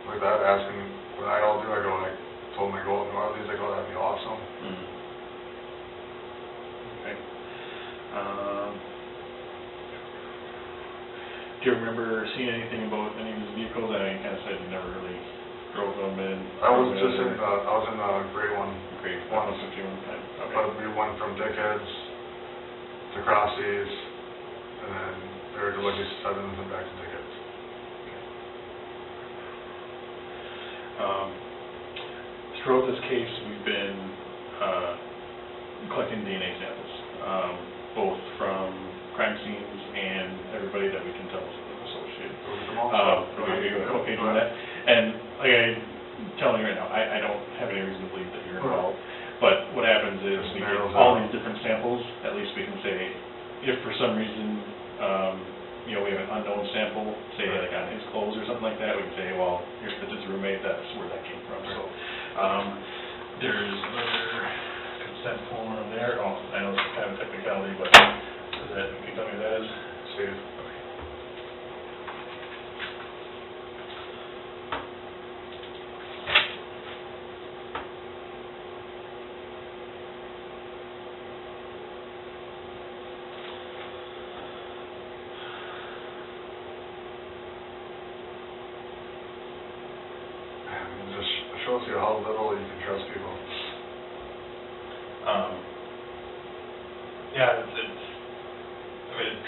like that, asking what I all do. I go, I told him I go out north. He's like, oh, that'd be awesome. Okay. Do you remember seeing anything about any of his vehicles? I know you kind of said you never really drove them in. I was just in, I was in the gray one. Great. One. Okay. But we went from Dickheads to Crossies, and then there were Delivery 7s and back to Dickheads. Throughout this case, we've been collecting DNA samples, both from crime scenes and everybody that we can tell is associated. Okay, doing that. And like I'm telling you right now, I don't have any reason to believe that you're involved. But what happens is we get all these different samples. At least we can say, if for some reason, we have an unknown sample, say like on his clothes or something like that, we can say, well, here's his roommate, that's where that came from. So there's another consent form there. Oh, I know it's kind of a technicality, but is that, can you tell me what that is? Steve. It just shows you how little you can trust people. Yeah,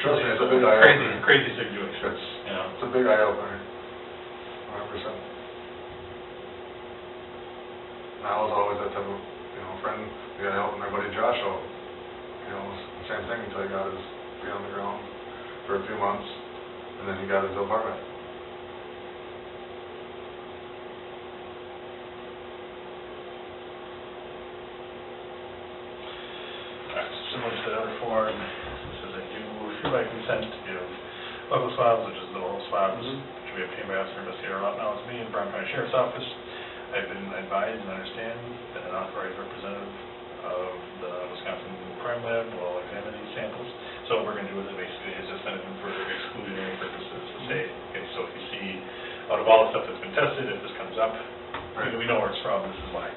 Trust me, it's a big eye-opener. crazy situation. It's a big eye-opener, 100%. And I was always that type of, friend. You gotta help my buddy Josh out. The same thing until he got his feet on the ground for a few months, and then he got his apartment. Similar to the other form, this is a you hereby consent to give local swabs, which is the oral swabs, which we obtained by Officer Investigator Lot Now, it's me in Brown County Sheriff's Office. I've been advised and understand that an authorized representative of the Wisconsin Crime Lab will examine these samples. So what we're going to do with it basically is just send it in for exclusionary purposes to say, okay, so if you see, out of all the stuff that's been tested, if this comes up, we know where it's from, this is why.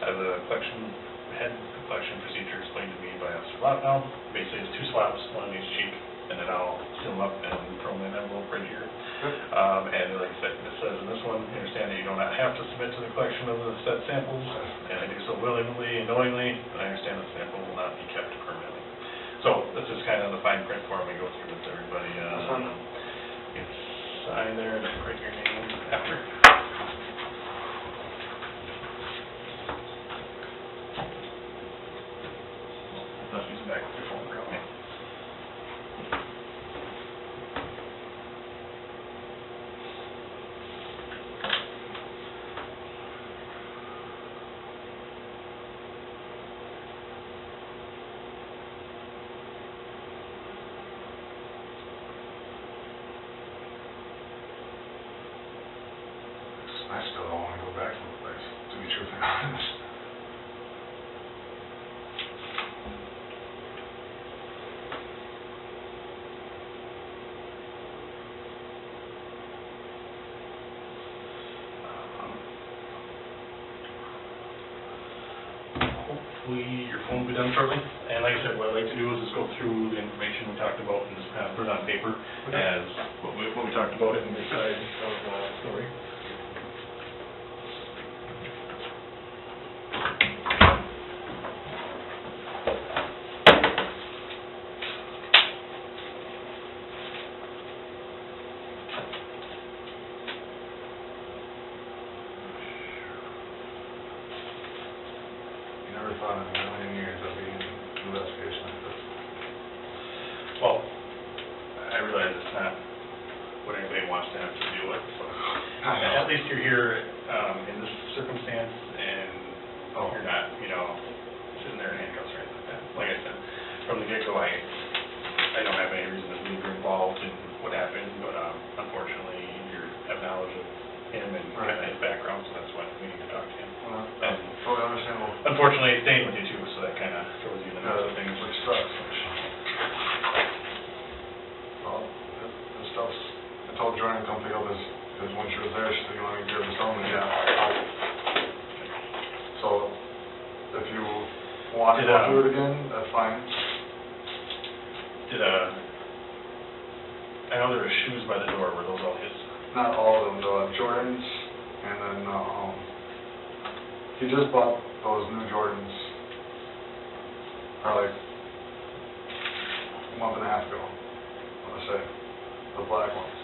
As a collection procedure explained to me by Officer Lotnow, basically it's 2 swabs, 1 in each cheek, and then I'll seal them up and throw them in an envelope right here. And like I said, it says in this one, you understand that you do not have to submit to the collection of the said samples, and I do so willingly and knowingly, and I understand the sample will not be kept permanently. So this is kind of the fine print form we go through with everybody. It's signed there, and write your name after. Let's use back with your phone real quick. I still don't want to go back to the place, to be truthfully honest. Hopefully your phone will be done shortly. And like I said, what I'd like to do is just go through the information we talked about and just kind of put it on paper as what we talked about in this side of the story. I never thought in a million years I'd be in an investigation like this. Well, I realize it's not what anybody wants to have to deal with, so at least you're here in this circumstance, and you're not, sitting there in handcuffs or anything like that. Like I said, from the get-go, I don't have any reason to believe you're involved in what happened, but unfortunately, you have knowledge of him and kind of his background, so that's why we need to talk to him. That's totally understandable. Unfortunately, he's staying with you too, so that kind of throws you in the middle of things. Which sucks. Well, this stuff's, I told Jordan to come pick up his when she was there, she said, you want me to give him something? Yeah. So, if you want to go through it again, that's fine. I know there were shoes by the door, were those all his? Not all of them, though. Jordans, and then, he just bought those new Jordans, probably a month and a half ago, I want to say, the black ones.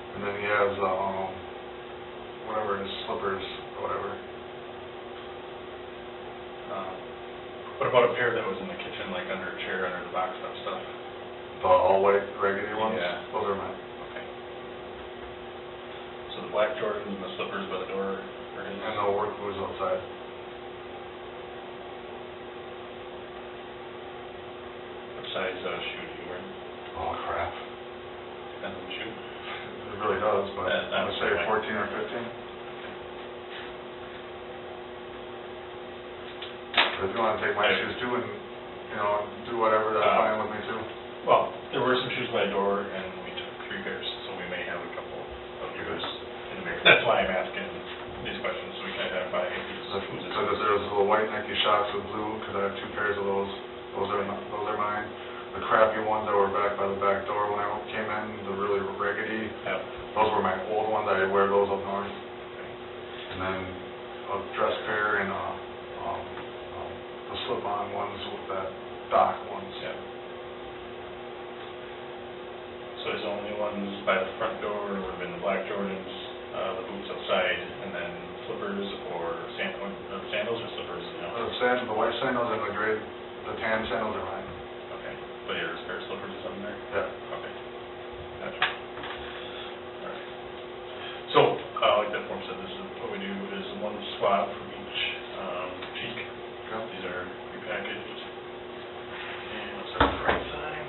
And then he has, whatever, his slippers, or whatever. What about a pair that was in the kitchen, like under a chair, under the box of stuff? The all-white raggedy ones? Yeah. Those are mine. Okay. So the black Jordans and the slippers by the door are his? And no work boots outside. What size shoe do you wear? Oh, crap. Depends on the shoe. It really does, but I would say 14 or 15. But if you want to take my shoes too and, do whatever, that's fine with me too. Well, there were some shoes by the door, and we took 3 pairs, so we may have a couple of yours in the mirror. That's why I'm asking these questions, so we can identify who's it. So there's little white Nike Shox with blue, because I have 2 pairs of those. Those are mine. The crappy ones that were back by the back door when I came in, the really raggedy, those were my old ones. I wear those up north. And then a dress pair and the slip-on ones with that dock ones. Yeah. So his only ones by the front door would have been the black Jordans, the boots outside, and then slippers or sandals or slippers? The white sandals and the tan sandals are mine. Okay. But your spare slippers or something there? Yeah. Okay. Gotcha. All right. So, like that form said, this is what we do is 1 swab from each cheek. Okay. These are repackaged. And let's start with the right side.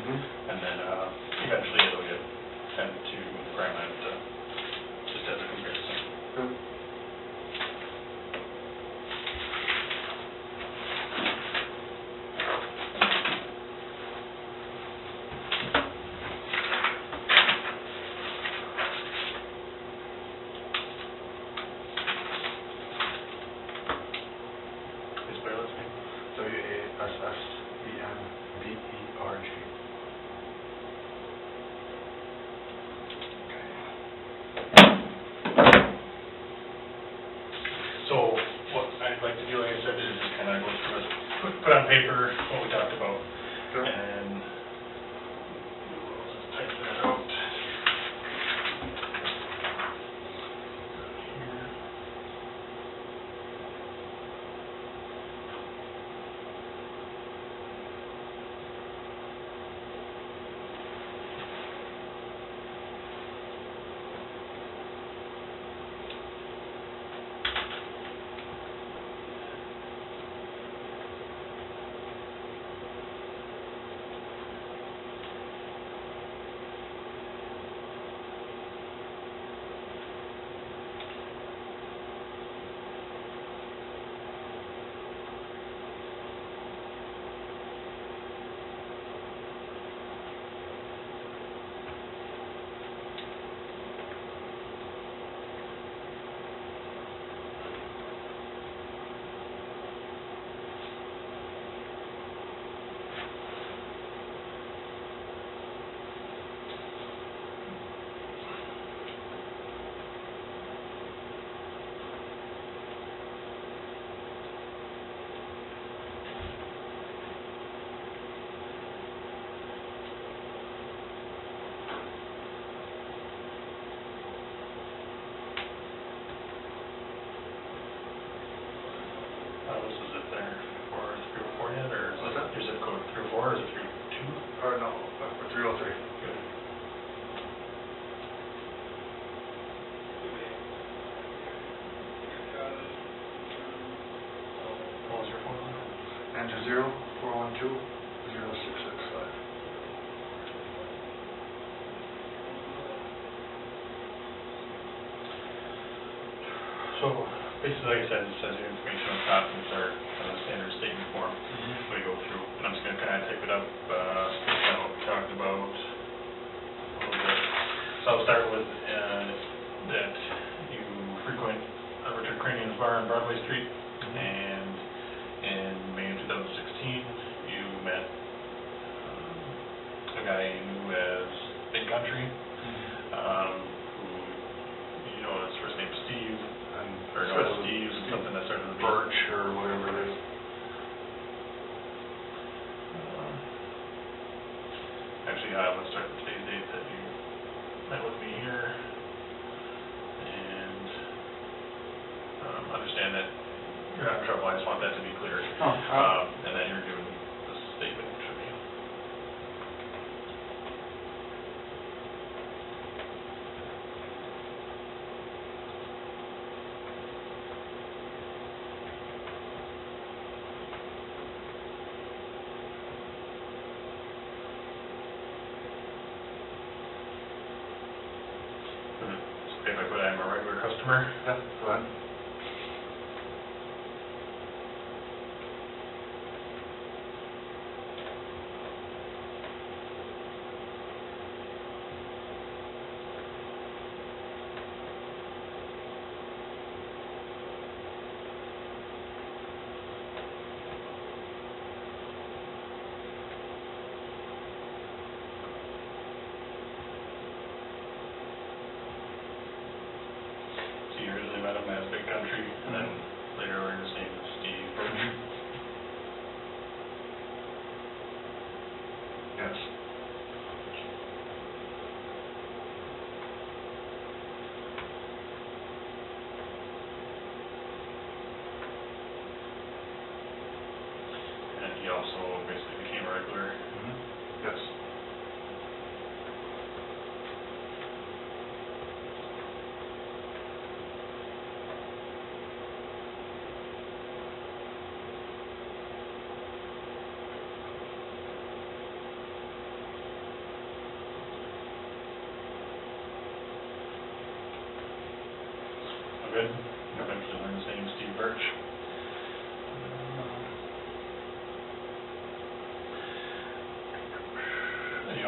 and then eventually it'll get sent to Grandma just as a comparison. Good. Spell its name? Wassenberg. So what I'd like to do, like I said, is just kind of go through it, put on paper what we talked about, Sure. and we'll just type that out. Here. This is it there, for 304 yet, or is What's that? your zip code 304, or is it 32? Or no, 303. Good. What was your phone number? 920-412-0665. So, basically, like I said, it says your information on top, and it's our kind of standard statement form we go through. And I'm just going to kind of type it up, kind of what we talked about a little bit. So I'll start with that you frequent Richard Cranian's bar on Broadway Street, and in May of 2016, you met a guy you knew as Big Country, who, you know, his first name's Steve, or no, Steve, something that started with Burch or whatever it is. Actually, let's start with today's date that you met with me here, and understand that you're not in trouble. I just want that to be clear. And then you're given this statement to me. If I put I'm a regular customer. Yeah, go ahead. So you originally met him as Big Country, and then later learned his name is Steve Burch. Yes. And he also basically became a regular. Yes.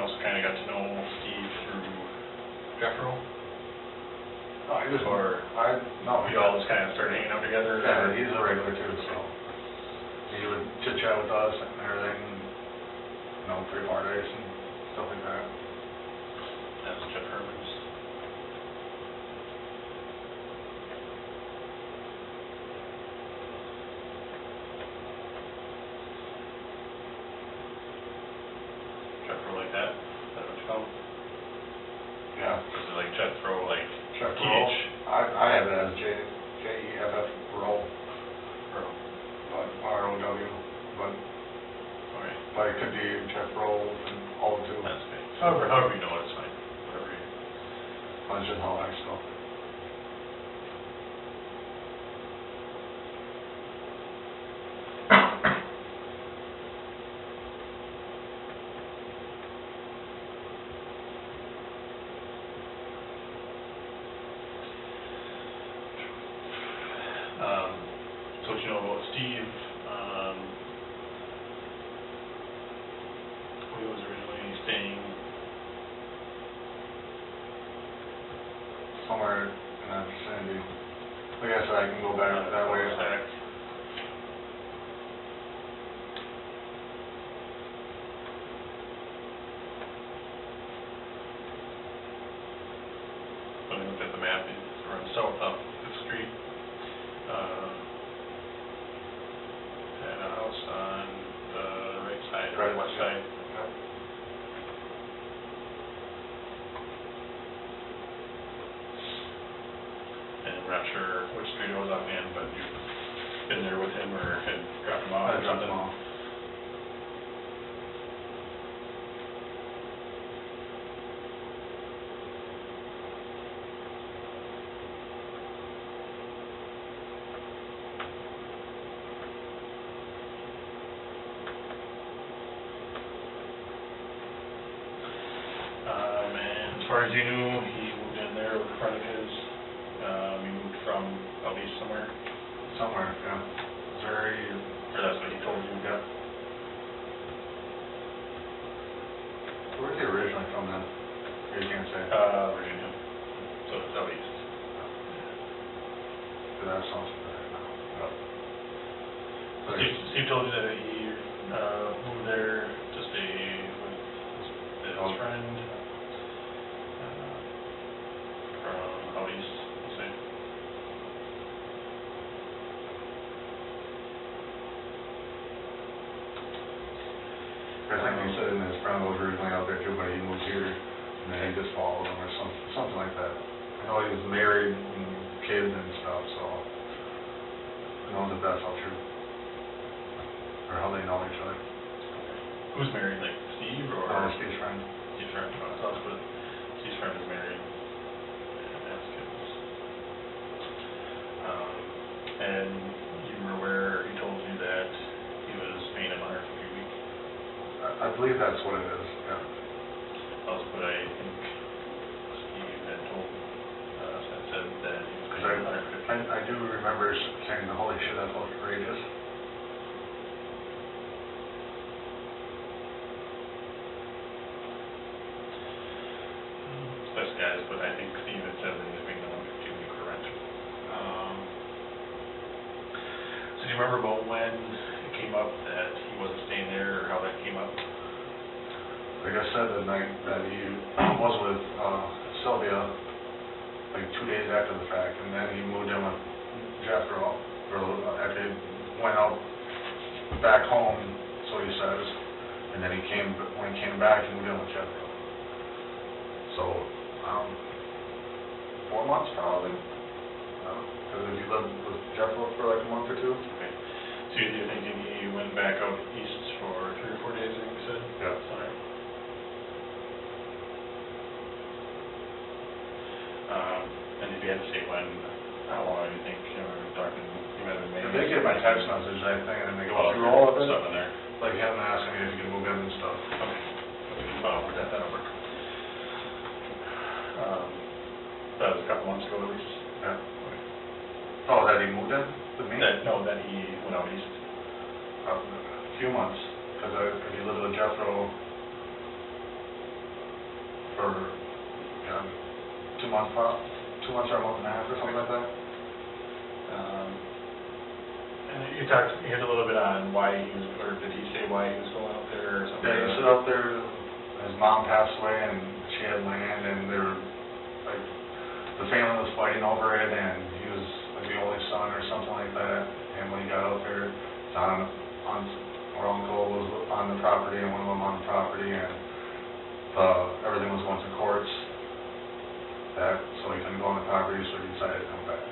also kinda got to know Steve through Jeffro? No, No, we all just kinda started hanging out together? Yeah, he's a regular too, so he would chit chat with us and everything, you know, pre-parties and stuff like that. That's Jeff Herman's. Jeffro like that? Is that what you call him? Yeah. Is it like Jeffro, like Jeff TH? Roll. I have it as Jeff Roll, Bro. but ROW, Okay. but it could be Jeff Roll and all too. That's okay. However you know it, it's fine. Whatever you... That's just how I spell it. So what you know about Steve, he was originally staying Somewhere in that vicinity. Like I said, I can go back that way. When I looked at the map, it's around south up the street. And a house on the right side, or Right, west yeah. side. Yep. And I'm not sure which street it was offhand, but you've been there with him or had dropped him off I or dropped something? them off. And as far as you knew, he moved in there with a friend of his. He moved from out east somewhere, Somewhere, yeah. Missouri, or that's what he told you. yeah. Where's he originally from then? You can't say. Virginia. So it's out east. That sounds familiar now. Yep. But Steve told you that he moved there to stay with his friend from out east, you say? I think he said his friend was originally out there too, but he moved here, and then he just followed him or something like that. I know he was married and kids and stuff, so who knows if that's all true, or how they know each other. Who's married, like Steve or? Steve's friend. Steve's friend. Oh, I thought it was Steve's friend is married and has kids. And you were aware, he told you that he was paying $150 a week? I believe that's what it is, yeah. That's what I think Steve had told us, had said that he was Because paying $150. I do remember saying, holy shit, that's outrageous. Best guys, but I think Steve had said that he was paying $150 a week for rent. So do you remember about when it came up that he wasn't staying there, or how that came up? Like I said, the night that he was with Sylvia, like 2 days after the fact, and then he moved in with Jethro, after he went out back home, so he says, and then when he came back, he moved in with Jethro. So, 4 months probably, because if you lived with Jethro for like a month or two. Okay. So you're thinking he went back out east for 3 or 4 days, I think you said? Yeah. Sorry. And if you had to say when, how long do you think, we're talking, you might have been maybe... If they get my text message, I think, and they go through all of it, Stuff in there. like him asking me if he can move in and stuff. Okay. That'll work. That was a couple months ago at least. Yeah. Okay. Oh, that he moved in with me? That he went out east. A few months, because if you lived with Jethro, for, 2 months or a month and a half or something like that. And you hit a little bit on why he was, or did he say why he was going out there or something? Yeah, he was out there, his mom passed away and she had land and they were, like, the family was fighting over it and he was like the only son or something like that. And when he got out there, our uncle was on the property and one of them on the property and everything was going to courts. So he couldn't go on the property, so he decided to come back.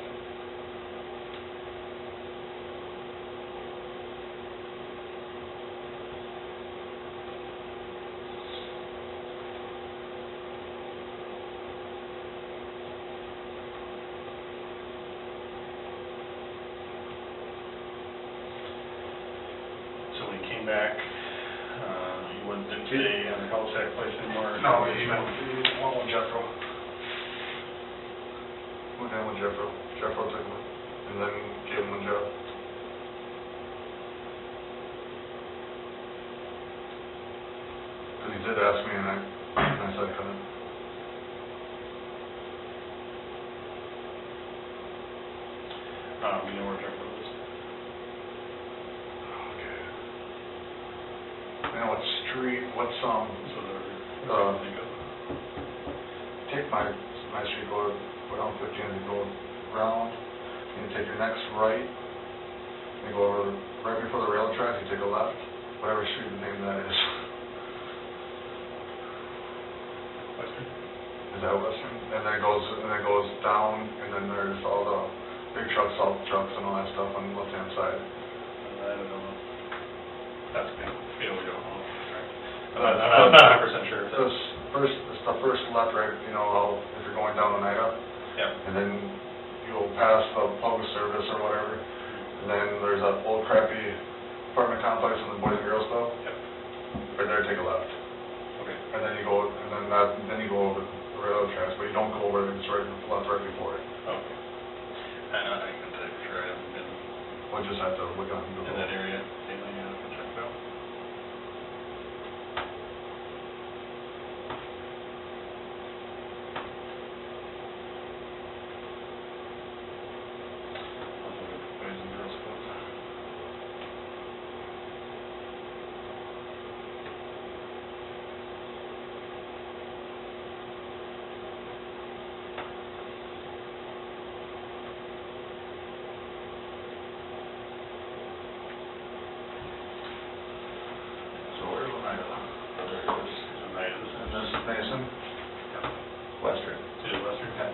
So when he came back, he didn't stay on the cul-de-sac place anymore? No, he went with Jeffro. Went down with Jeffro. Jeffro took him and then gave him a job. Because he did ask me and I said I couldn't. You know where Jeffro is? Okay. I know what street, what's So take my street, go down 50 and then go around, and you take your next right, and you go over right before the rail track, you take a left, whatever street the name of that is. Western? Is that Western? And then it goes down, and then there's all the big trucks, salt trucks, and all that stuff on the left-hand side. I don't know. That's me. We don't know. I'm not 100% sure. It's the first left, right, if you're going down Oneida. Yeah. And then you'll pass the public service or whatever. And then there's that old crappy apartment complex and the Boys and Girls Club. Yep. Right there, take a left. Okay. And then you go, then you go over the railroad tracks, but you don't go over it, it's left right before it. Okay. I can tell you for sure I haven't been We'll just have to look on Google. in that area. Maybe I can check it out. Boys and Girls Club. So where's Oneida? There it is. There's a night. And this is Mason? Yeah. Western. It is Western. Yeah.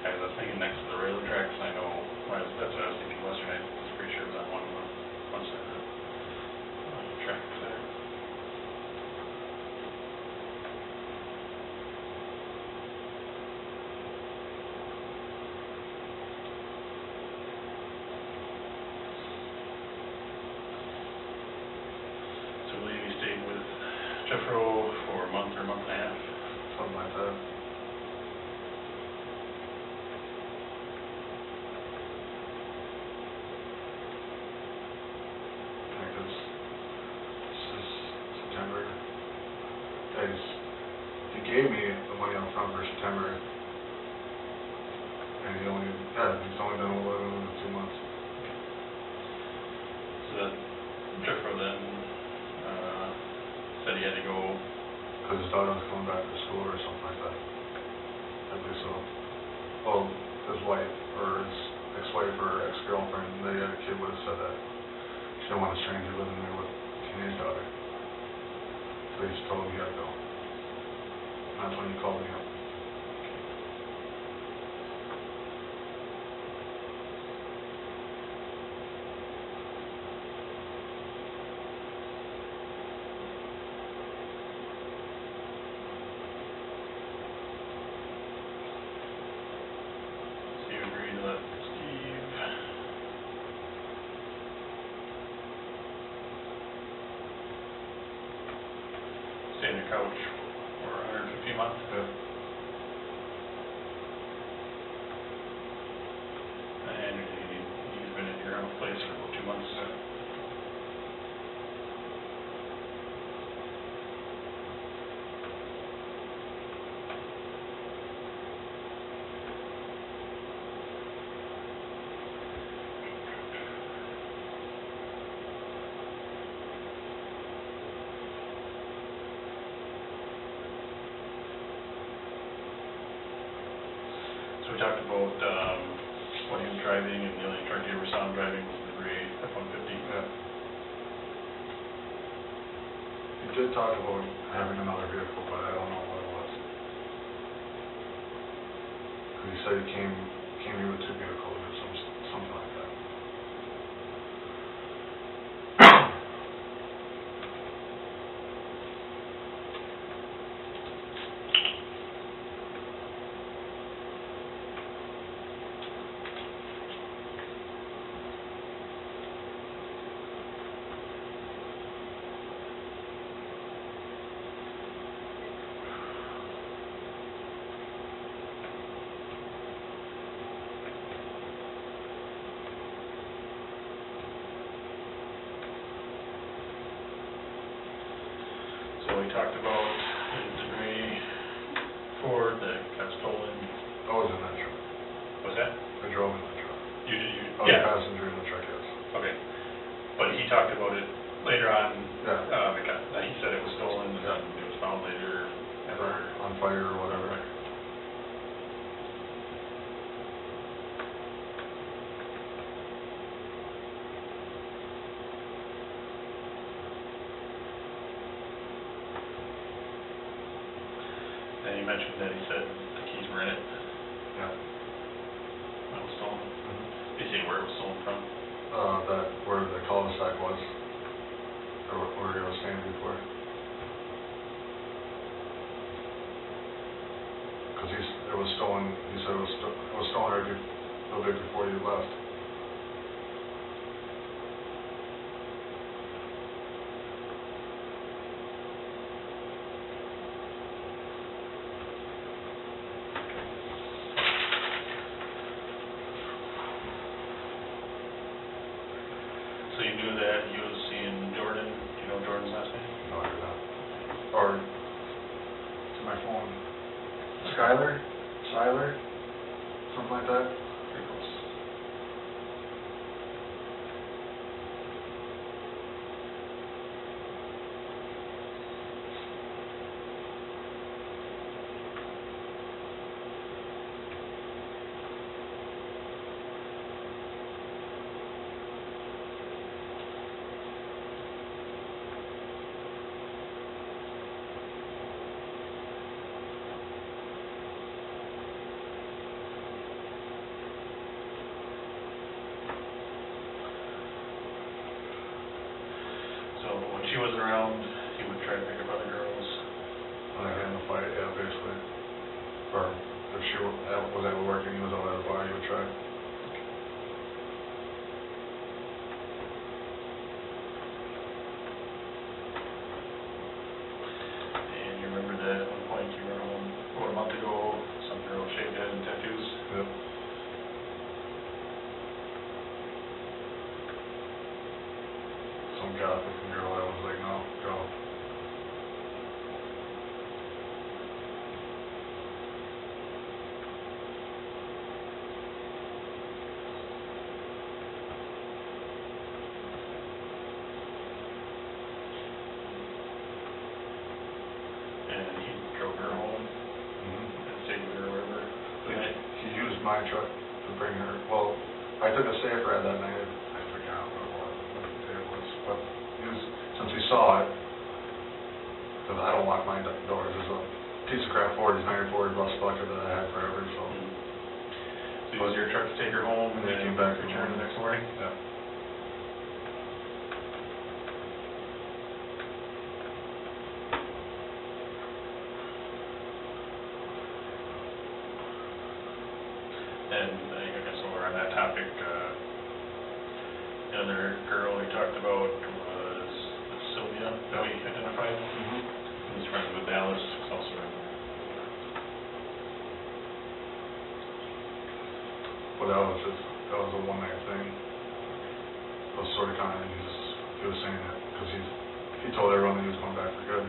I was thinking next to the railroad tracks. I know. That's what I was thinking. Western. I was pretty sure it was on one side of the tracks there. So I believe he stayed with Jeffro for a month or a month and a half. Something like that. I guess this is September. He gave me the money up front for September. And he's only been over 2 months. So that Jeffro then said he had to go. Because his daughter was coming back to school or something like that. I believe so. Well, his wife, or his ex-wife or ex-girlfriend, they had a kid, would have said that. She didn't want a stranger living there with a teenage daughter. So he just told him he had to go. And that's when he called me up. So you agreed to let Steve stay on your couch for 150 a month? Yeah. And he's been in your own place for about 2 months. Yeah. talked about, when he was driving, and the only truck you ever saw him driving was the gray F-150. Yeah. He did talk about having another vehicle, but I don't know what it was. Because he said he came here with 2 vehicles or something like that. So we talked about the gray Ford that got stolen. I was in that truck. What was that? I drove in that truck. You did, I was a passenger in the truck, yes. Okay. But he talked about it later on. Yeah. He said it was stolen, and then it was found later. On fire or whatever. And he mentioned that he said the keys were in it. Yeah. That was stolen. Mm-hmm. Did he say where it was stolen from? Where the cul-de-sac was, or where he was standing before. Because it was stolen, he said it was stolen right a little bit before you left. So you knew that he was seeing Jordan. Do you know Jordan's last name? No, I did not. Or, to my phone, Skyler, something like that. Pretty close. So when she wasn't around, he would try to pick up other girls. When I got in the fight, yeah, basically. Or if she was ever working, he was out at a bar, he would try. And you remember that at one point you were home, about a month ago, some girl shaved head and tattoos. Yep. Some Catholic girl, I was like, no, go. And he drove her home Mm-hmm. and stayed with her wherever. He used my truck to bring her, well, I took a safe ride that night, I forgot what day it was, but since he saw it, because I don't lock my doors, there's a piece of crap Ford, his 94 rust bucket that I had forever, so. So he used your truck to take her home and And he then came back in the returned the morning. next morning? Yeah. And I guess while we're on that topic, the other girl we talked about was Sylvia, that we identified. Mm-hmm. Who's friends with Dallas, who's also in there. Well, that was a one-night thing. It was sort of kind of, he was saying that, because he told everyone that he was going back for good.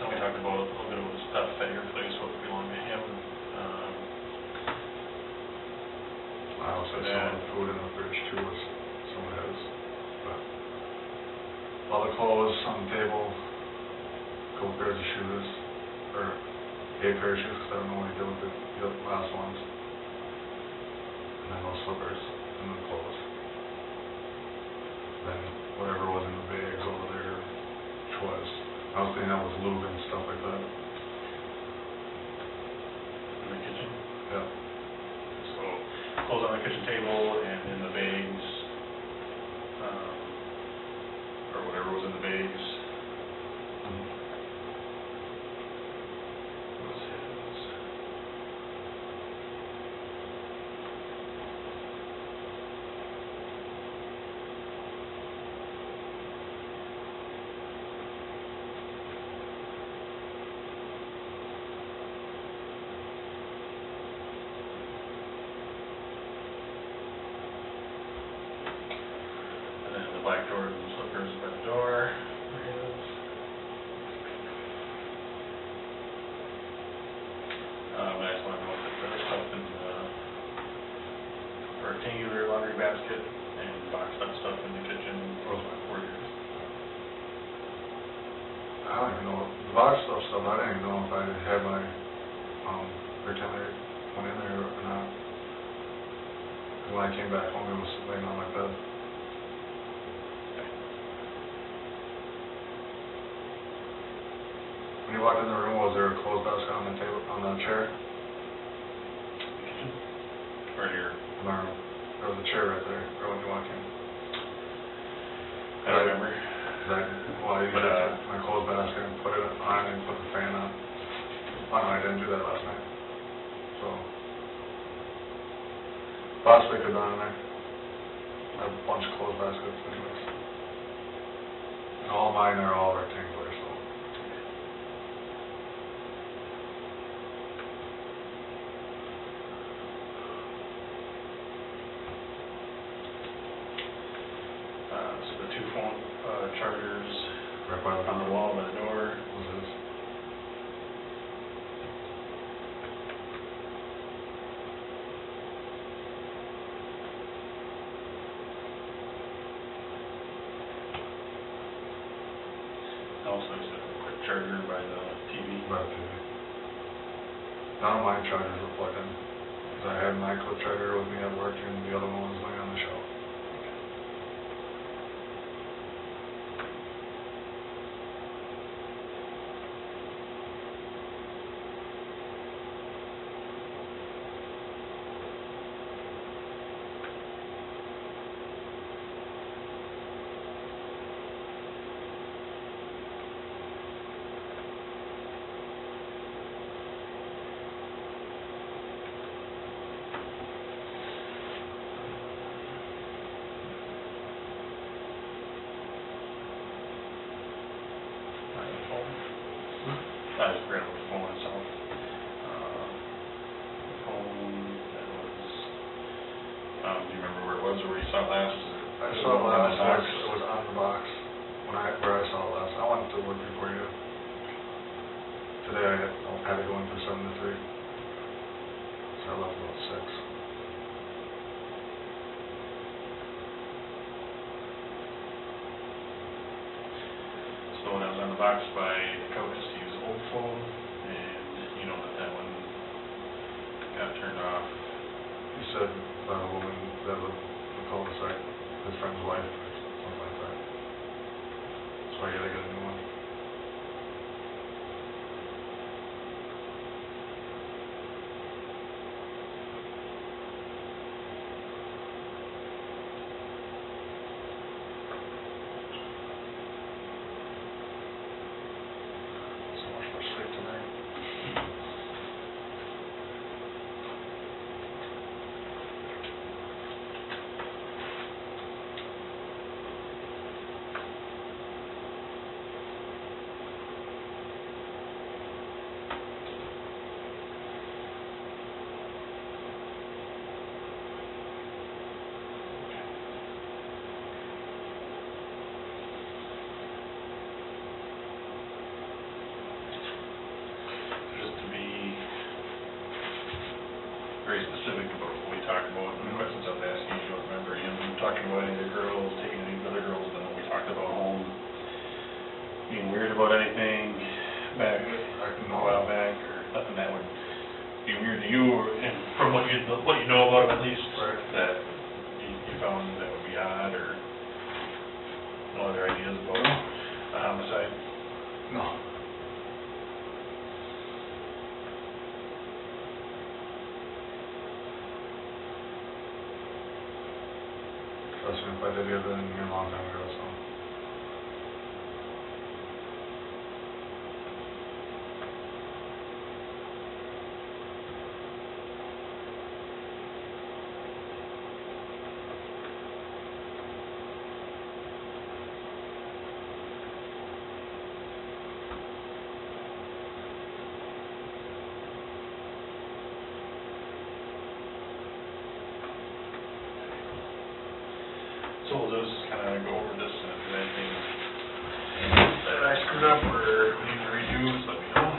then we talked about a little bit of stuff at your place, what belonged to him. I also had some of the food in the fridge too, was some of his, but all the clothes on the table, a couple pairs of shoes, or 8 pair of shoes, because I don't know what he did with the last ones, and then those slippers, and then clothes. Then whatever was in the bags over there, which was, I was thinking that was lube and stuff like that. In the kitchen? Yeah. So, clothes on the kitchen table and in the bags, or whatever was in the bags. Was his. And then the black Jordan slippers by the door were his. I just want to know if the stuff in the rectangular laundry basket and boxed up stuff in the kitchen were his. I don't even know, the box stuff, I didn't even know if I had my, rectangular one in there or not. And when I came back home, it was laying on my bed. When you walked in the room, was there a clothes basket on the table, on the chair? The kitchen? Or here? In my room. There was a chair right there, right when you walked in. I don't remember. Well, I used my clothes basket and put it on and put the fan on. Oh no, I didn't do that last night. So, possibly could have done in there. I have a bunch of clothes baskets anyways. And all mine are all rectangular, so. So the 2 phone chargers Right by on the wall by the door. Was this? Also, there's a quick charger by the TV. Right, TV. None of my chargers were plugged in. Because I had my clip charger with me at work and the other one was laying on the shelf. I just grabbed the phone itself. The phone that was, do you remember where it was or where you saw it last? I saw it last, it was on the box, where I saw it last. I went to work before you did. Today I had to go in from 7 to 3. So I left about 6. So when I was on the box by the couch to use the old phone, and you know that one got turned off. He said by the woman that lived in the cul-de-sac, his friend's wife, or something like that. That's why you gotta get a new one. So much for sleep tonight. about any of the girls, taking any of the other girls, but we talked about home, being weird about anything back a while back, or nothing that would be weird to you, or, and from what you know about him at least, Right. that you found that would be odd, or no other ideas about a homicide? No. Trust me, if I did, it'd been a long time ago, so. So we'll just kind of go over this, and if there's anything that I screwed up or we need to redo, just let me know.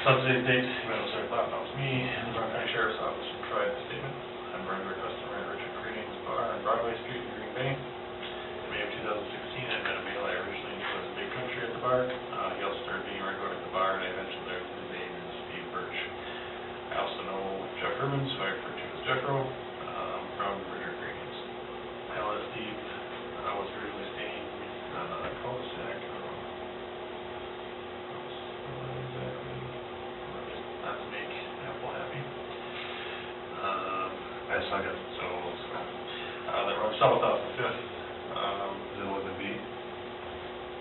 So today's date, so I thought that was me, in the Brown County Sheriff's Office, provided the statement. I'm regular customer at Richard Greening's Bar on Broadway Street in Green Bay. In May of 2016, I met a male I originally knew as a big country at the bar. He also started being regular at the bar, and I eventually learned his name is Steve Burch. I also know Jeff Hermans, who I refer to as Jeffro, from Richard Greening's. I know that Steve was originally staying on a cul-de-sac. Not to make Apple happy. I second. So, that runs south off the 5th. Is it with a B?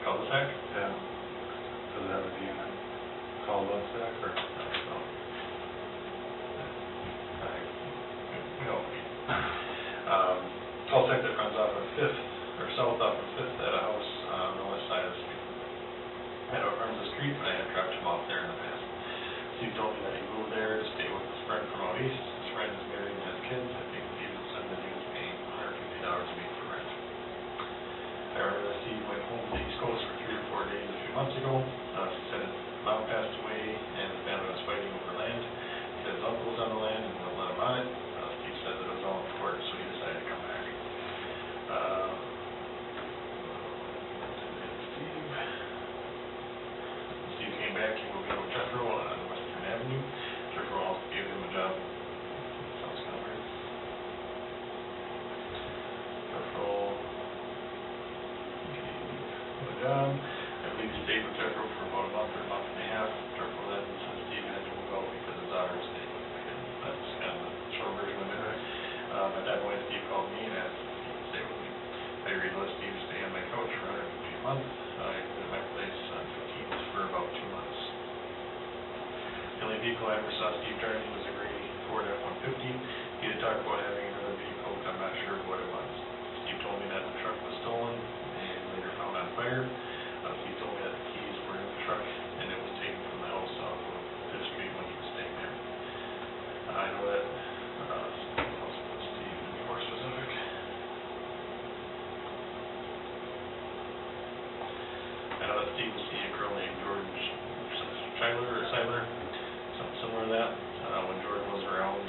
Cul-de-sac? Yeah. Does it have a B in it? Cul-de-sac or? No. We don't. Cul-de-sac that runs off of 5th, or south off of 5th at a house on the west side of the street. I know it runs the street, but I had dropped him off there in the past. Steve told me that he moved there to stay with his friend from out east. His friend is married and has kids. I think Steve said that he was paying $150 a week for rent. I remember that Steve went home to the East Coast for 3 or 4 days a few months ago. He said his mom passed away and his family was fighting over land. He said his uncle was on the land and wouldn't let him on it. Steve said that it was all in court, so he decided to come back. Steve came back, he moved in with Jeffro on Western Avenue. Jeffro also gave him a job. Sounds kind of weird. Jeffro gave him a job. I believe he stayed with Jeffro for about a month or a month and a half. Jeffro then said Steve had to move out because his daughter was staying with him. That's kind of the short version of it. At that point, Steve called me and asked if he could stay with me. I agreed to let Steve stay on my couch for $150 a month. I lived at my place on 15th for about 2 months. The only vehicle I ever saw Steve driving was a gray Ford F-150. He had talked about having another vehicle, but I'm not sure what it was. Steve told me that the truck was stolen and later found on fire. Steve told me that the keys were in the truck and it was taken from the house off of 5th Street when he was staying there. I know that Steve to be more specific. I know that Steve was seeing a girl named George Seiler, something similar to that. When George was around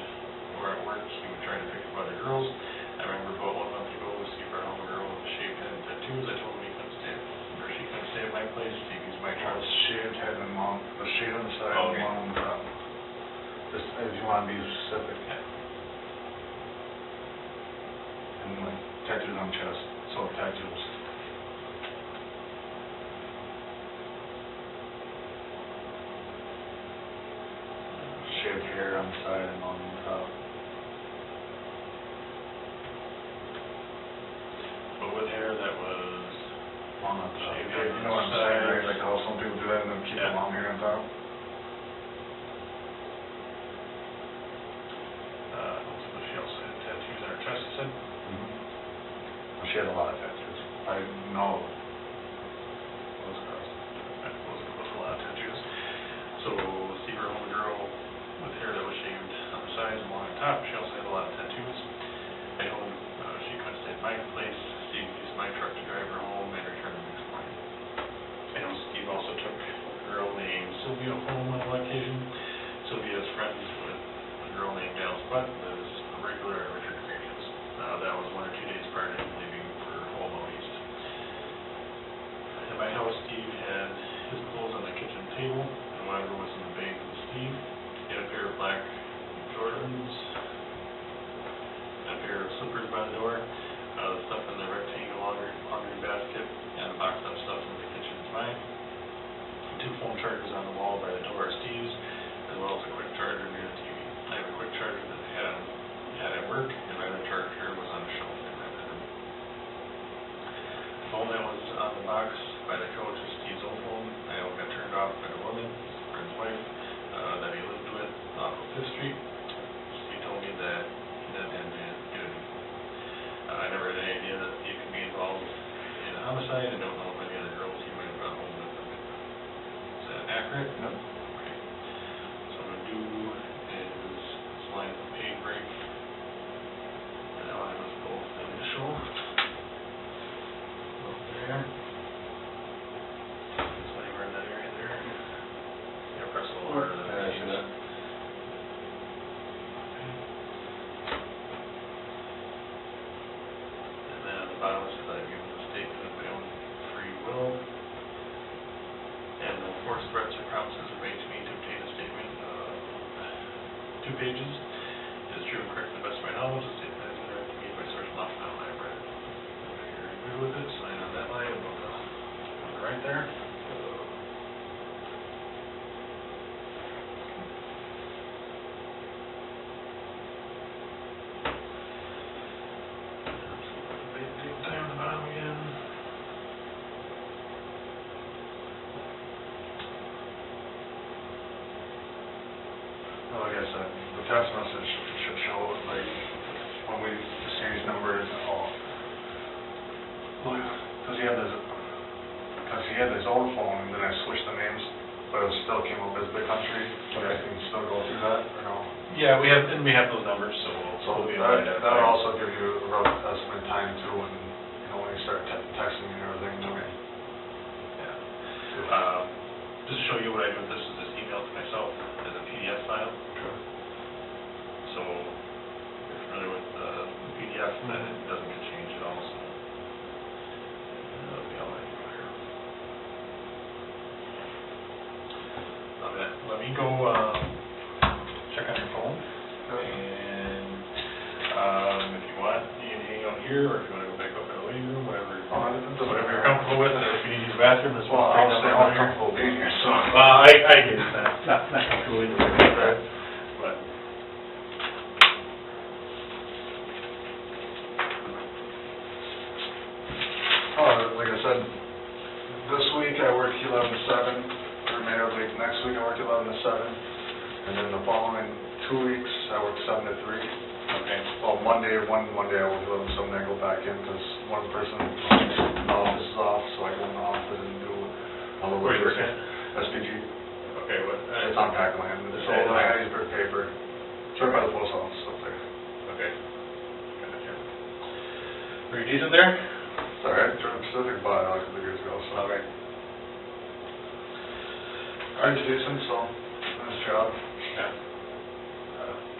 or at work, he would try to pick up other girls. I remember about 1 month ago, Steve brought home a girl with shaved head and tattoos. I told him she couldn't stay at my place. Steve used my truck. Shaved head and long, the shade on the side and one on the top. Just if you want to be specific. Yeah. And like tattoos on chest, so tattoos. Shaved hair on the side and on the top. But with hair that was On the top. shaved Yeah, on you know what I'm the saying, right? sides. Like how some people do that and then keep the Yeah. long hair on top. So she also had tattoos on her chest, you said? Mm-hmm. She had a lot of tattoos. I know. Those girls. That was a lot of tattoos. So Steve brought home a girl with hair that was shaved on the sides and one on top. She also had a lot of tattoos. I told him she couldn't stay at my place. Steve used my truck to drive her home and return the next morning. I know Steve also took a girl named Sylvia home on one occasion. Sylvia's friends with a girl named Alice Butt, that is a regular at Richard Greening's. Steve had his clothes on the kitchen table, and whatever was in the bag was Steve. He had a pair of black Jordans, a pair of slippers by the door, the stuff in the rectangle laundry basket, and a box of stuff in the kitchen is mine. 2 phone chargers on the wall by the door are Steve's, as well as a quick charger near the TV. I have a quick charger that I had at work, and my other charger was on the shelf in my bedroom. The phone that was on the box by the couch is Steve's old phone. I got turned off by a woman, his friend's wife, that he lived with off of 5th Street. Steve told me that he doesn't have to get a new phone. I never had any idea that Steve could be involved in a homicide, and don't know if any other girls he might have brought home with him. Is that accurate? No. Okay. So what I'm going to do is line the paid break. And I'll have us both initial. Up there. So anywhere in that area there. Yeah, press a little harder than that. I see that. And then on the bottom it says I've given the statement of my own free will. And no force, threats, or promises are made to me to obtain a statement of 2 pages. It is true and correct to the best of my knowledge. The statement has been read to me by Sergeant Lofton. I've read it. If you're agree with it, sign on that line and we'll go right there. Take time on the bottom again. Well, like I said, the text message should show, like, when we exchange numbers, because he had his old phone, and then I switched the names, but it still came up as Big Country. But I can still go through that, or no? Yeah, we have those numbers, so So we'll be able to identify. that'll also give you a rough estimate time too, when, when you start texting me and everything, okay? Yeah. Just to show you what I do with this, is just email it to myself as a PDF file. Sure. So if you're familiar with the PDF, then it doesn't get changed at all, so that'll be all I do here. Let me go check on your phone, and if you want, you can hang out here, or if you want to go back up in the waiting room, whatever you're comfortable with, and if you need to use the bathroom, this Well, one's I'll stay right down uncomfortable being here, so. I get it, not comfortable either, but. Like I said, this week I worked 11 to 7, the remainder of the week, next week I worked 11 to 7, and then the following 2 weeks I worked 7 to 3. Okay. Well, Monday I worked 11 to 7, then I go back in, because one person in the office is off, so I go in the office and do all the work. Where you working at? SPG. Okay, what? It's on pack land, it's all the Hattiesburg paper, it's right by the post office up there. Okay. Gotcha. Are you decent there? It's all right, Jordan Pacific bought it like a couple years ago, so. Okay. It's decent, so, nice job. Yeah.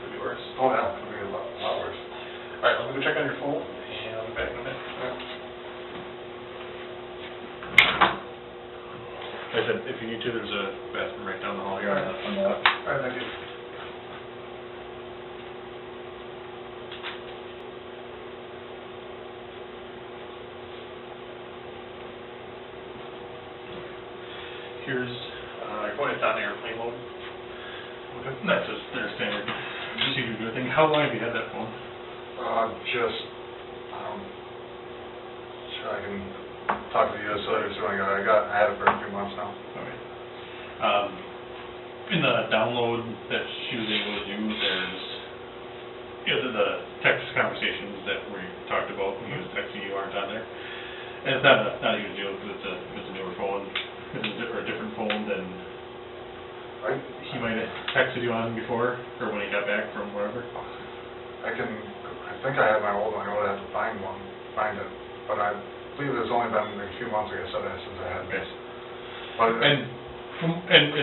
Could be worse. Oh, yeah, could be a lot worse. All right, let me go check on your phone, and I'll be back in a minute. Yeah. Like I said, if you need to, there's a bathroom right down the hall here on the left. All right, thank you. Here's, I pointed down the airplane mode. Okay. That's just their standard procedure to do thing. How long have you had that phone? Sure, I can talk to you, so I had it for a few months now. Okay. In the download that she was able to do, there's, the text conversations that we talked about when he was texting you aren't on there. And it's not a huge deal because it's a newer phone. Or a different phone than he might have texted you on before, or when he got back from wherever? I think I had my old one, I would have to find it, but I believe it's only been a few months, like I said, since I had this. But And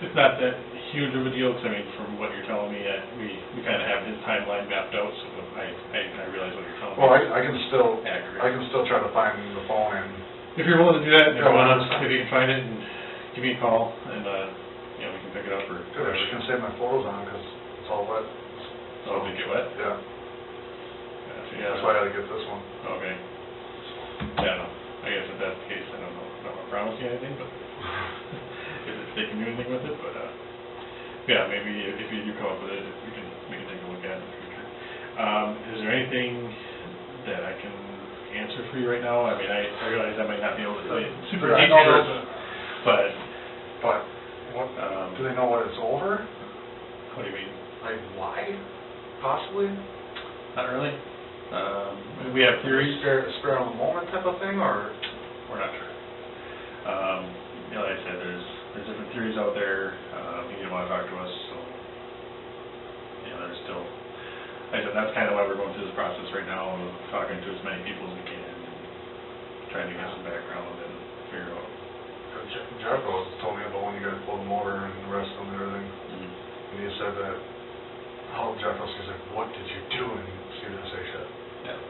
it's not that huge of a deal, because I mean, from what you're telling me, we kind of have his timeline mapped out, so I realize what you're telling me. Well, I can still accurate. try to find the phone and if you're willing to do that, if you want to, if you can find it, and give me a call, and, you know, we can pick it up, or... Good, I was just gonna save my photos on, because it's all wet. Oh, did it get wet? Yeah. Yeah, That's why I had to get this one. Okay. Yeah, no, I guess if that's the case, I don't want to promise you anything, but if they can do anything with it, but, yeah, maybe if you do come up with it, we can take a look at it in the future. Is there anything that I can answer for you right now? I mean, I realize I might not be able to tell you super I know details, But, what, um, do they know what it's over? what do you mean? Like, why? Possibly? Not really. We have theories. Spare on the moment type of thing, or? We're not sure. You know, like I said, there's different theories out there. He didn't want to talk to us, so, you know, there's still, like I said, that's kind of why we're going through this process right now, of talking to as many people as we can, and trying to get some background and figure out. Jeff told me about when you guys pulled the motor and the rest of them and everything. And he said that, Jeff was like, what did you do? And Steve didn't say shit. Yeah.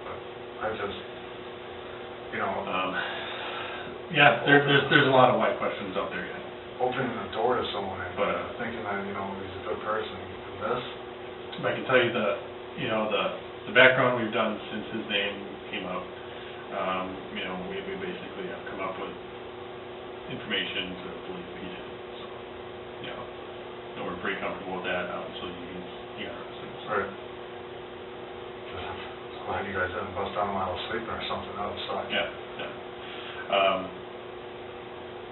But I just, you know. Yeah, there's a lot of why questions out there yet. Opening the door to someone and thinking that, you know, he's a good person. And this? I can tell you the background we've done since his name came up. You know, we basically have come up with information to believe he did. So, you know, and we're pretty comfortable with that. Obviously, he's innocent. Right. I'm glad you guys didn't bust down while I was sleeping or something. That would suck. Yeah.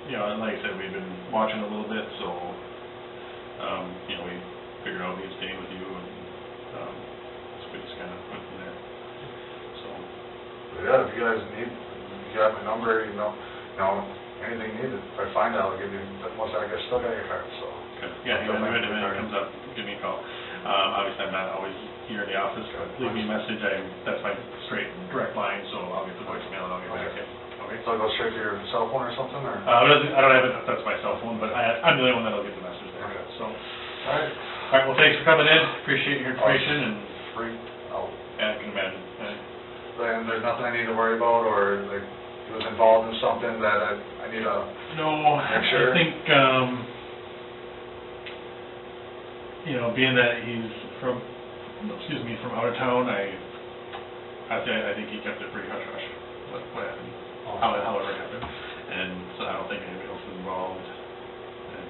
You know, and like I said, we've been watching a little bit, so, you know, we figured out we would stay with you, and so we just kind of went from there. So. But yeah, if you guys need, you got my number, you know, anything needed. If I find out, I'll give you, but most I guess still got your card, so. Okay. Yeah, if it comes up, give me a call. Obviously, I'm not always here in the office, but leave me a message. That's my straight direct line, so I'll get the voicemail and I'll get back to you. Okay. So it goes straight to your cell phone or something, or? I don't have it, that's my cell phone, but I'm the only one that'll get the message there. Okay. So. All right. All right, well, thanks for coming in. Appreciate your information, and. Freaked out. Yeah, I can imagine. And there's nothing I need to worry about, or like, he was involved in something that I need to No, make sure? I think, you know, being that he's from out of town, I think he kept it pretty hush-hush, what happened, however it happened. And so I don't think anybody else was involved, and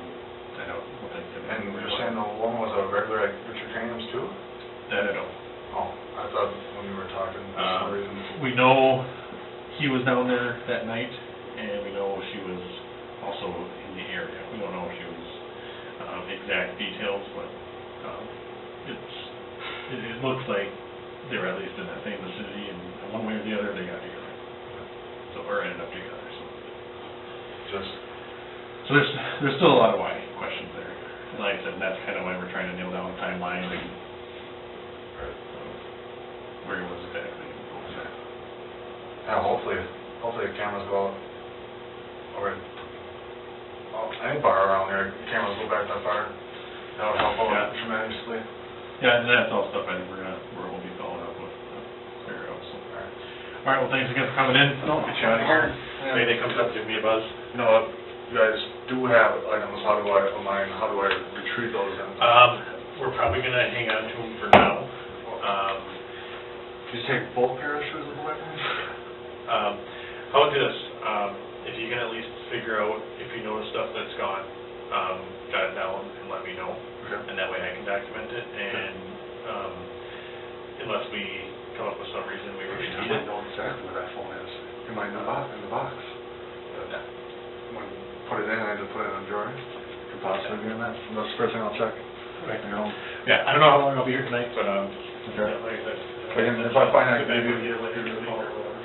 I don't think... And you're saying the woman was a regular at Richard Crane's too? That I don't. Oh, I thought when we were talking, for some reason. We know he was down there that night, and we know she was also in the area. We don't know if she was exact details, but it looks like they were at least in that same vicinity, and one way or the other, they got together. So, or ended up together. So there's still a lot of why questions there. And like I said, that's kind of why we're trying to nail down the timeline and where he was exactly. Yeah, hopefully the cameras go out. Or any bar around there, cameras go back that far. That would help out tremendously. Yeah, and that's all stuff I think we'll be following up with. Figure out. So. All right. Well, thanks again for coming in. No, get you out of here. Yeah. If anything comes up, give me a buzz. You know, you guys do have items. How do I retrieve those? We're probably gonna hang on to them for now. Did you take both pairs of shoes away from me? How about this? If you can at least figure out if you notice stuff that's gone, jot it down and let me know. Okay. And that way I can document it. And unless we come up with some reason we really need it. I know exactly where that phone is. In the box. Yeah. When put it in, I just put it in a drawer. Could possibly be in that. That's the first thing I'll check. Right. You know. Yeah, I don't know how long I'll be here tonight, but okay. yeah, like I said, If I find out, maybe maybe later in the week or whatever.